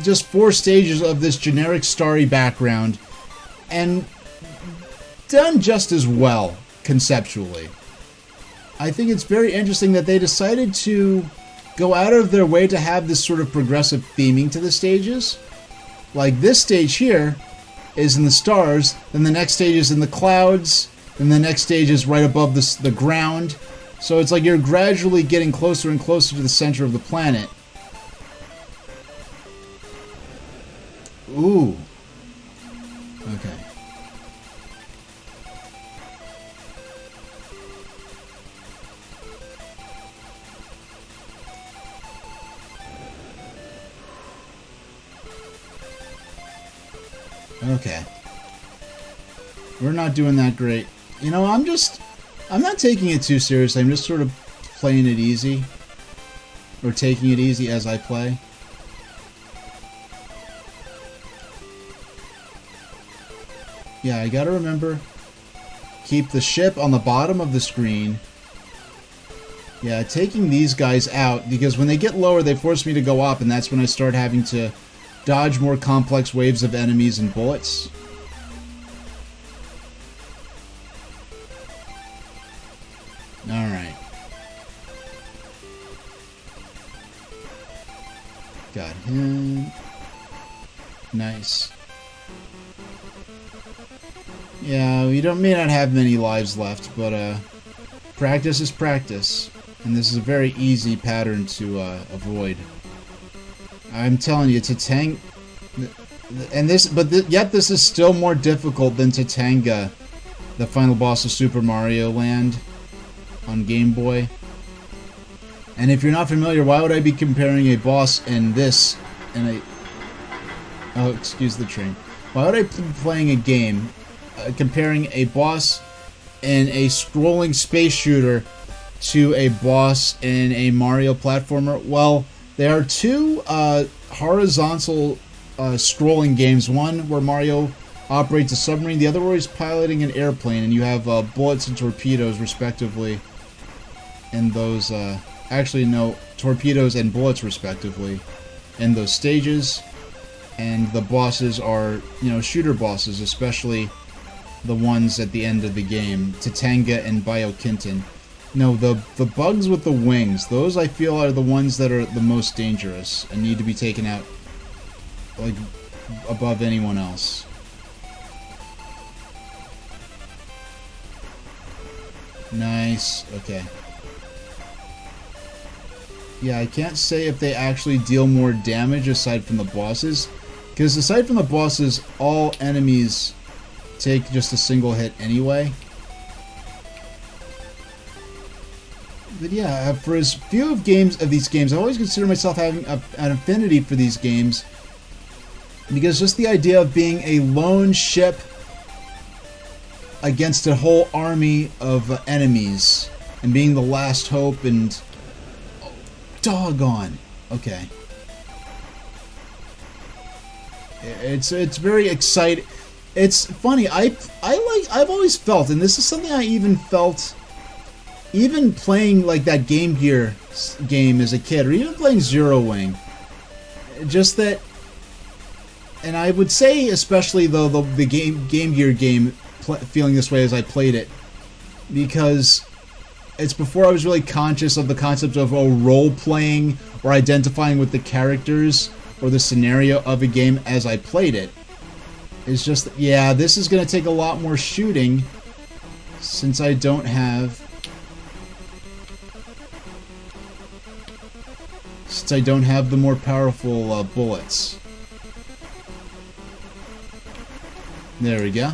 just 4 stages of this generic starry background and done just as well, conceptually. I think it's very interesting that they decided to go out of their way to have this sort of progressive theming to the stages. Like, this stage here is in the stars, then the next stage is in the clouds, then the next stage is right above the ground. So it's like you're gradually getting closer and closer to the center of the planet. Ooh. Okay. Okay. We're not doing that great. You know, I'm not taking it too seriously. I'm just sort of playing it easy. Or taking it easy as I play. Yeah, I gotta remember, keep the ship on the bottom of the screen. Yeah, taking these guys out, because when they get lower, they force me to go up, and that's when I start having to dodge more complex waves of enemies and bullets. Alright. Got him. Nice. Yeah, we may not have many lives left, but practice is practice. And this is a very easy pattern to avoid. I'm telling you, Tatanga... And yet this is still more difficult than Tatanga, the final boss of Super Mario Land on Game Boy. And if you're not familiar, why would I be comparing a boss in this and a... Oh, excuse the train. Why would I be playing a game comparing a boss in a scrolling space shooter to a boss in a Mario platformer? Well, there are 2 horizontal scrolling games. One where Mario operates a submarine, the other where he's piloting an airplane, and you have bullets and torpedoes, respectively, in those... actually, no, torpedoes and bullets, respectively, in those stages. And the bosses are, you know, shooter bosses, especially the ones at the end of the game, Tatanga and Biokinton. No, the bugs with the wings, those I feel are the ones that are the most dangerous and need to be taken out, like, above anyone else. Nice, okay. Yeah, I can't say if they actually deal more damage aside from the bosses, because aside from the bosses, all enemies take just a single hit anyway. But yeah, for as few of these games, I always consider myself having an affinity for these games, because just the idea of being a lone ship against a whole army of enemies and being the last hope, and doggone. Okay. It's very exciting. It's funny. I've always felt, and this is something I even felt, even playing like that Game Gear game as a kid, or even playing Zero Wing. Just that, and I would say especially though the Game Gear game, feeling this way as I played it, because it's before I was really conscious of the concept of role-playing or identifying with the characters or the scenario of a game as I played it. It's just, yeah, this is going to take a lot more shooting since I don't have since I don't have the more powerful bullets. There we go.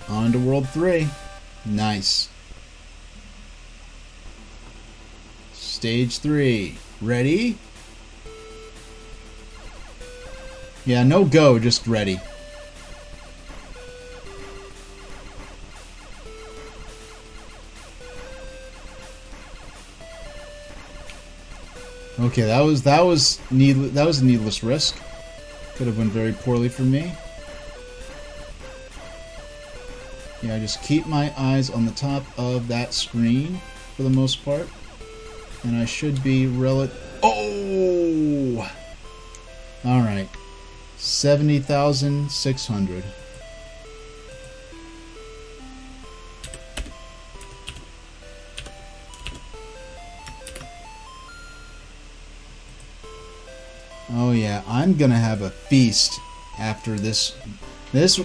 On to World 3. Nice. Stage 3. Ready? Yeah, no go, just ready. Okay, that was a needless risk. Could have went very poorly for me. Yeah, just keep my eyes on the top of that screen for the most part. And I should be Oh! Alright. 70,600. Oh yeah, I'm gonna have a feast after this. This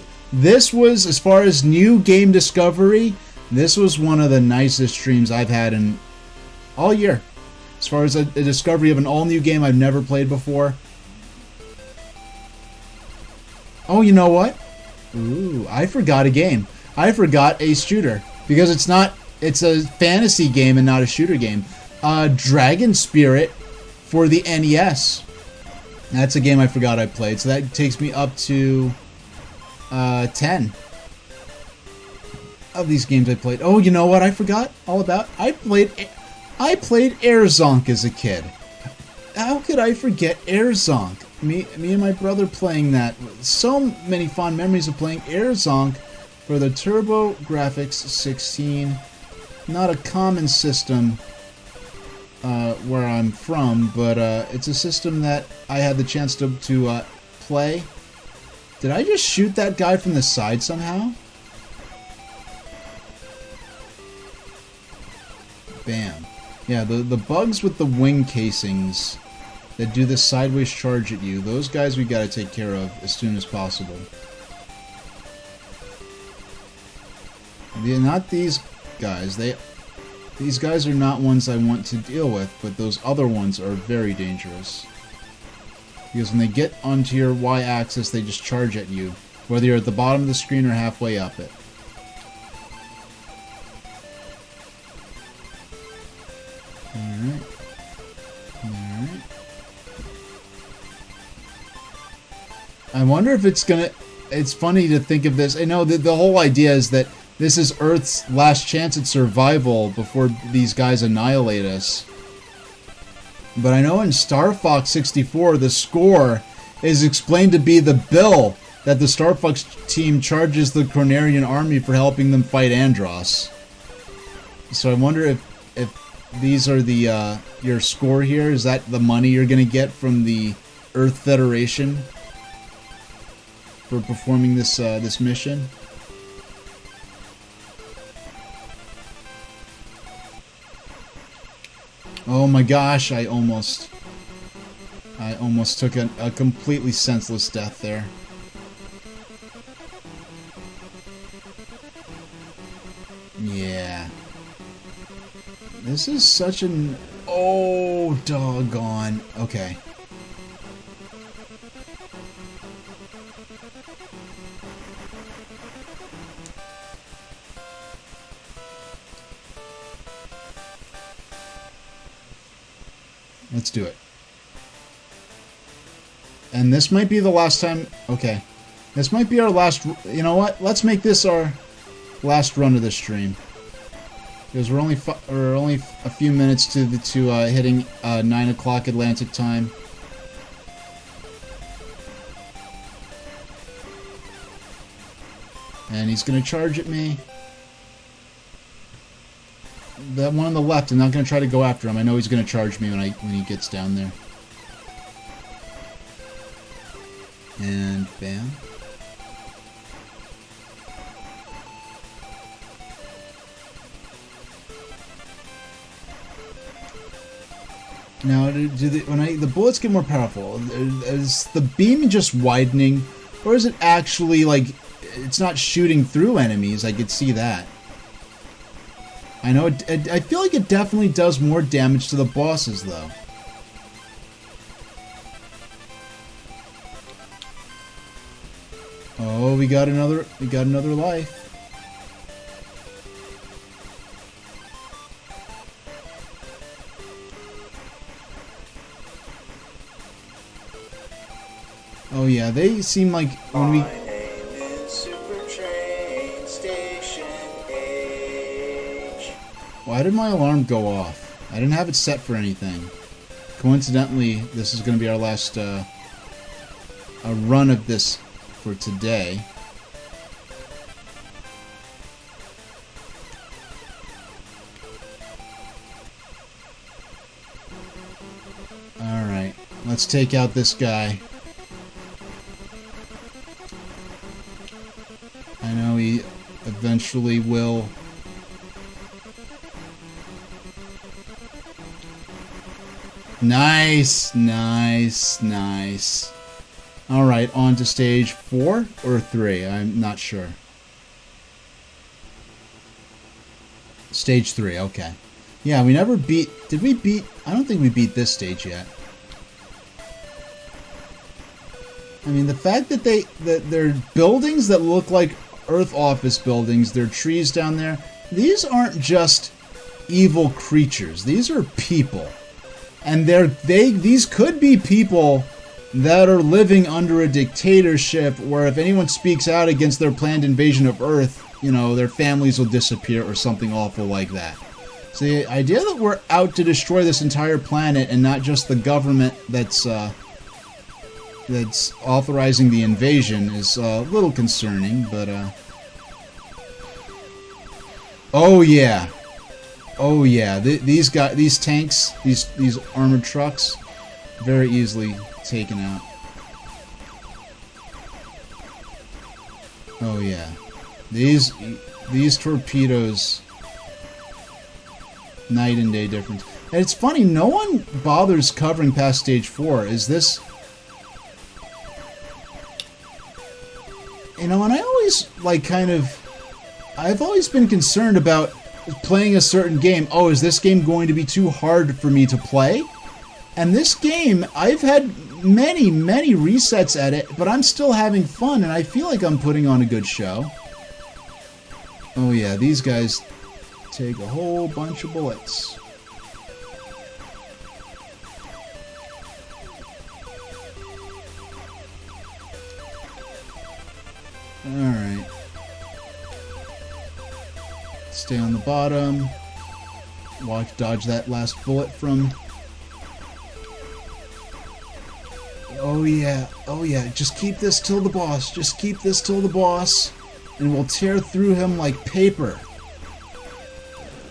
was, as far as new game discovery, this was one of the nicest streams I've had in all year. As far as a discovery of an all-new game I've never played before. Oh, you know what? Ooh, I forgot a game. I forgot a shooter. Because it's a fantasy game and not a shooter game. Dragon Spirit for the NES. That's a game I forgot I played. So that takes me up to 10 of these games I played. Oh, you know what I forgot all about? I played Air Zonk as a kid. How could I forget Air Zonk? Me and my brother playing that. So many fond memories of playing Air Zonk for the TurboGrafx 16. Not a common system where I'm from, but it's a system that I had the chance to play. Did I just shoot that guy from the side somehow? Bam. Yeah, the bugs with the wing casings that do this sideways charge at you, those guys we gotta take care of as soon as possible. Not these guys. These guys are not ones I want to deal with, but those other ones are very dangerous. Because when they get onto your Y-axis, they just charge at you, whether you're at the bottom of the screen or halfway up it. Alright. Alright. I wonder if it's gonna... It's funny to think of this. I know that the whole idea is that this is Earth's last chance at survival before these guys annihilate us. But I know in Star Fox 64, the score is explained to be the bill that the Star Fox team charges the Cornerian army for helping them fight Andross. So I wonder if these are the your score here. Is that the money you're gonna get from the Earth Federation for performing this this mission? Oh my gosh, I almost took a completely senseless death there. Yeah. This is such an... Oh, doggone. Okay. Let's do it. And this might be the last time... Okay. This might be our last... You know what? Let's make this our last run of the stream. Because we're only a few minutes to hitting 9 o'clock Atlantic time. And he's going to charge at me. That one on the left, I'm not going to try to go after him. I know he's going to charge me when he gets down there. And bam. Now, when the bullets get more powerful, is the beam just widening, or is it actually like it's not shooting through enemies? I could see that. I know I feel like it definitely does more damage to the bosses, though. Oh, we got another life. Oh yeah, they seem like when we... My name is Super Train Station H. Why did my alarm go off? I didn't have it set for anything. Coincidentally, this is going to be our last a run of this for today. Alright, let's take out this guy. I know he eventually will. Nice, nice, nice. Alright, on to stage 4 or 3, I'm not sure. Stage 3, okay. Yeah, we never beat... Did we beat... I don't think we beat this stage yet. I mean, the fact that they're buildings that look like Earth office buildings, there are trees down there, these aren't just evil creatures. These are people. And these could be people that are living under a dictatorship where if anyone speaks out against their planned invasion of Earth, you know, their families will disappear or something awful like that. So the idea that we're out to destroy this entire planet and not just the government that's authorizing the invasion is a little concerning, but oh yeah. Oh yeah, these tanks, these armored trucks, very easily taken out. Oh yeah, these torpedoes, night and day difference. And it's funny, no one bothers covering past stage 4. Is this, you know? And I always I've always been concerned about playing a certain game. Oh, is this game going to be too hard for me to play? And this game, I've had many resets at it, but I'm still having fun, and I feel like I'm putting on a good show. Oh yeah, these guys take a whole bunch of bullets. Alright. Stay on the bottom. Dodge that last bullet from... Oh yeah, oh yeah, just keep this till the boss. Just keep this till the boss. And we'll tear through him like paper.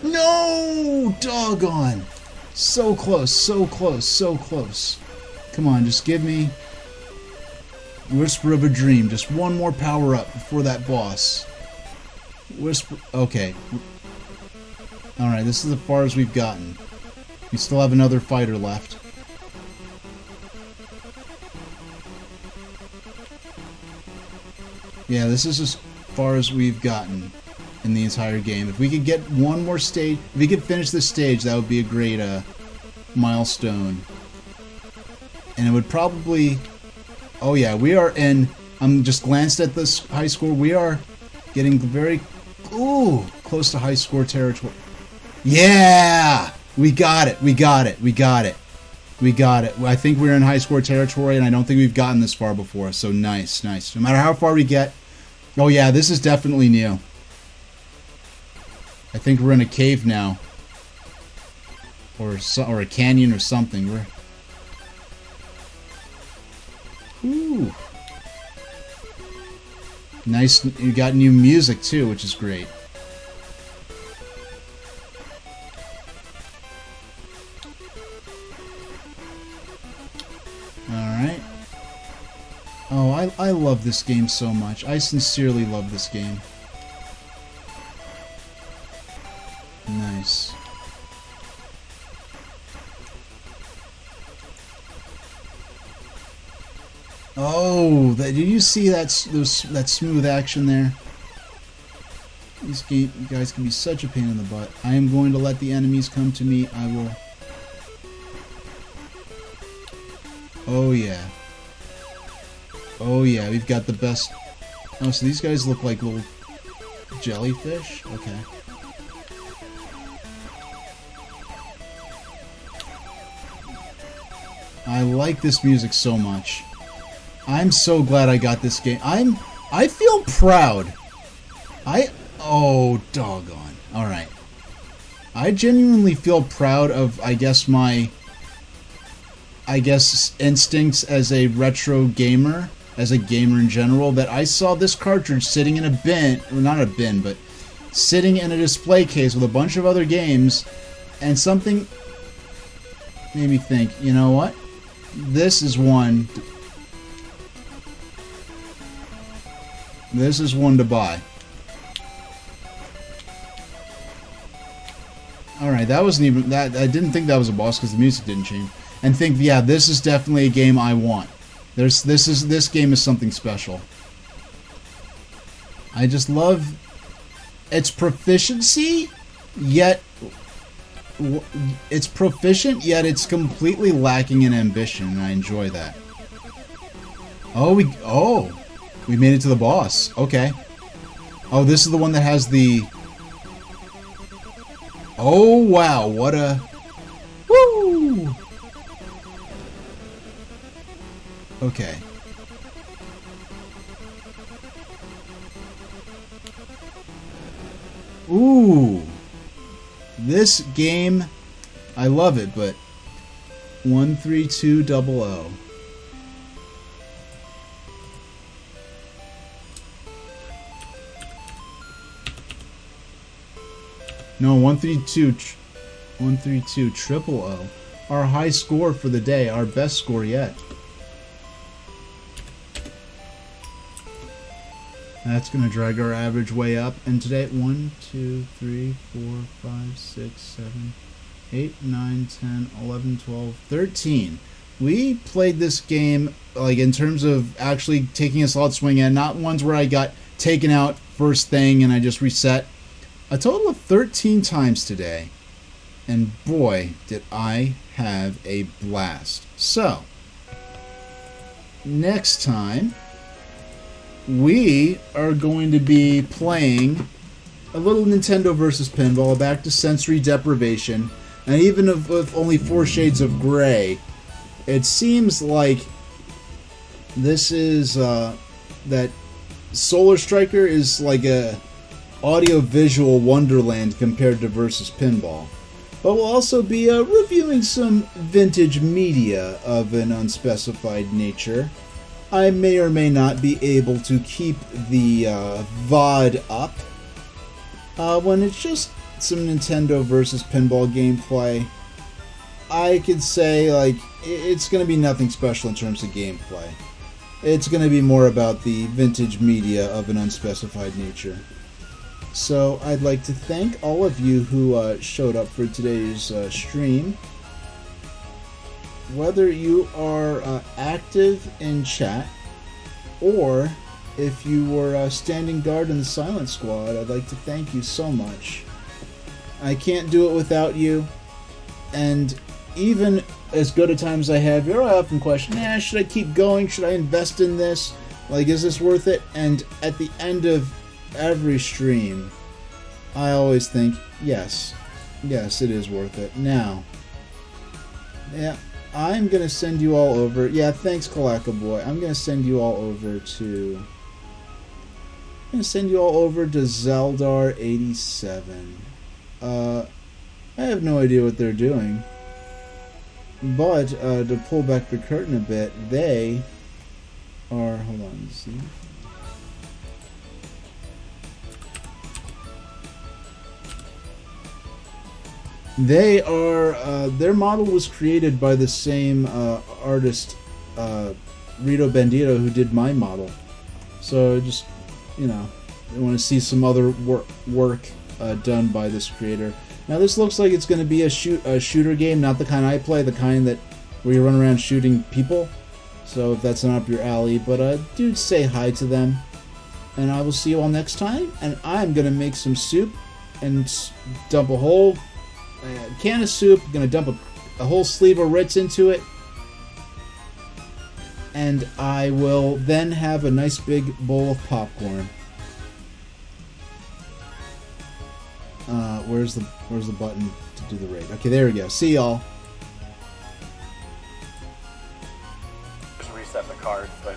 No! Doggone! So close, so close, so close. Come on, just give me... Whisper of a Dream. Just one more power up before that boss. Whisper... Okay. Alright, this is as far as we've gotten. We still have another fighter left. Yeah, this is as far as we've gotten in the entire game. If we could get one more stage... If we could finish this stage, that would be a great milestone. And it would probably... Oh yeah, we are in... I'm just glanced at this high score. We are getting very... Ooh, close to high score territory. Yeah! We got it, we got it, we got it. We got it. I think we're in high score territory, and I don't think we've gotten this far before, so nice, nice. No matter how far we get... Oh yeah, this is definitely new. I think we're in a cave now. Or a canyon or something. Ooh. Nice, you got new music too, which is great. Alright. Oh, I love this game so much. I sincerely love this game. Nice. Oh, did you see that smooth action there? You guys can be such a pain in the butt. I am going to let the enemies come to me. I will... Oh yeah. Oh yeah, we've got the best... Oh, so these guys look like little jellyfish? Okay. I like this music so much. I'm so glad I got this game. I feel proud. Oh, doggone. Alright. I genuinely feel proud of, I guess, my... instincts as a retro gamer, as a gamer in general, that I saw this cartridge sitting in a bin, or not a bin, but sitting in a display case with a bunch of other games, and something made me think, you know what? This is one... This is one to buy. Alright, that wasn't even... that. I didn't think that was a boss because the music didn't change. And think, yeah, this is definitely a game I want. This game is something special. I just love its proficiency, yet... It's proficient, yet it's completely lacking in ambition, and I enjoy that. Oh, we made it to the boss. Okay. Oh, this is the one that has the... Oh, wow, what a... Woo! Okay. Ooh. This game, I love it, but 13200. No, 132 triple O. Our high score for the day, our best score yet. That's going to drag our average way up. And today, 1, 2, 3, 4, 5, 6, 7, 8, 9, 10, 11, 12, 13. We played this game, like, in terms of actually taking a solid swing at, not ones where I got taken out first thing and I just reset. A total of 13 times today. And boy, did I have a blast. So, next time, we are going to be playing a little Nintendo versus Pinball, back to sensory deprivation, and even with only 4 shades of gray, it seems like this is, that Solar Striker is like a audio-visual wonderland compared to versus Pinball. But we'll also be reviewing some vintage media of an unspecified nature. I may or may not be able to keep the VOD up when it's just some Nintendo versus Pinball gameplay. I could say, like, it's going to be nothing special in terms of gameplay. It's going to be more about the vintage media of an unspecified nature. So I'd like to thank all of you who showed up for today's stream. Whether you are active in chat, or if you were standing guard in the Silent Squad, I'd like to thank you so much. I can't do it without you, and even as good a time as I have, I often question, should I keep going? Should I invest in this? Like, is this worth it? And at the end of every stream, I always think, yes, it is worth it. Now, yeah, I'm going to send you all over. Yeah, thanks, Kalaka Boy. I'm going to send you all over to... Zeldar87. I have no idea what they're doing. But, to pull back the curtain a bit, they are... Hold on, let's see. They are, their model was created by the same artist, Rito Bandito, who did my model. So just, I want to see some other work done by this creator. Now this looks like it's going to be a shooter game, not the kind I play, the kind where you run around shooting people. So if that's not up your alley, but do say hi to them. and I will see you all next time. And I'm gonna make some soup and dump a whole can of soup. Gonna dump a whole sleeve of Ritz into it, and I will then have a nice big bowl of popcorn. Where's the button to do the raid? Okay, there we go. See y'all. Just reset the card, but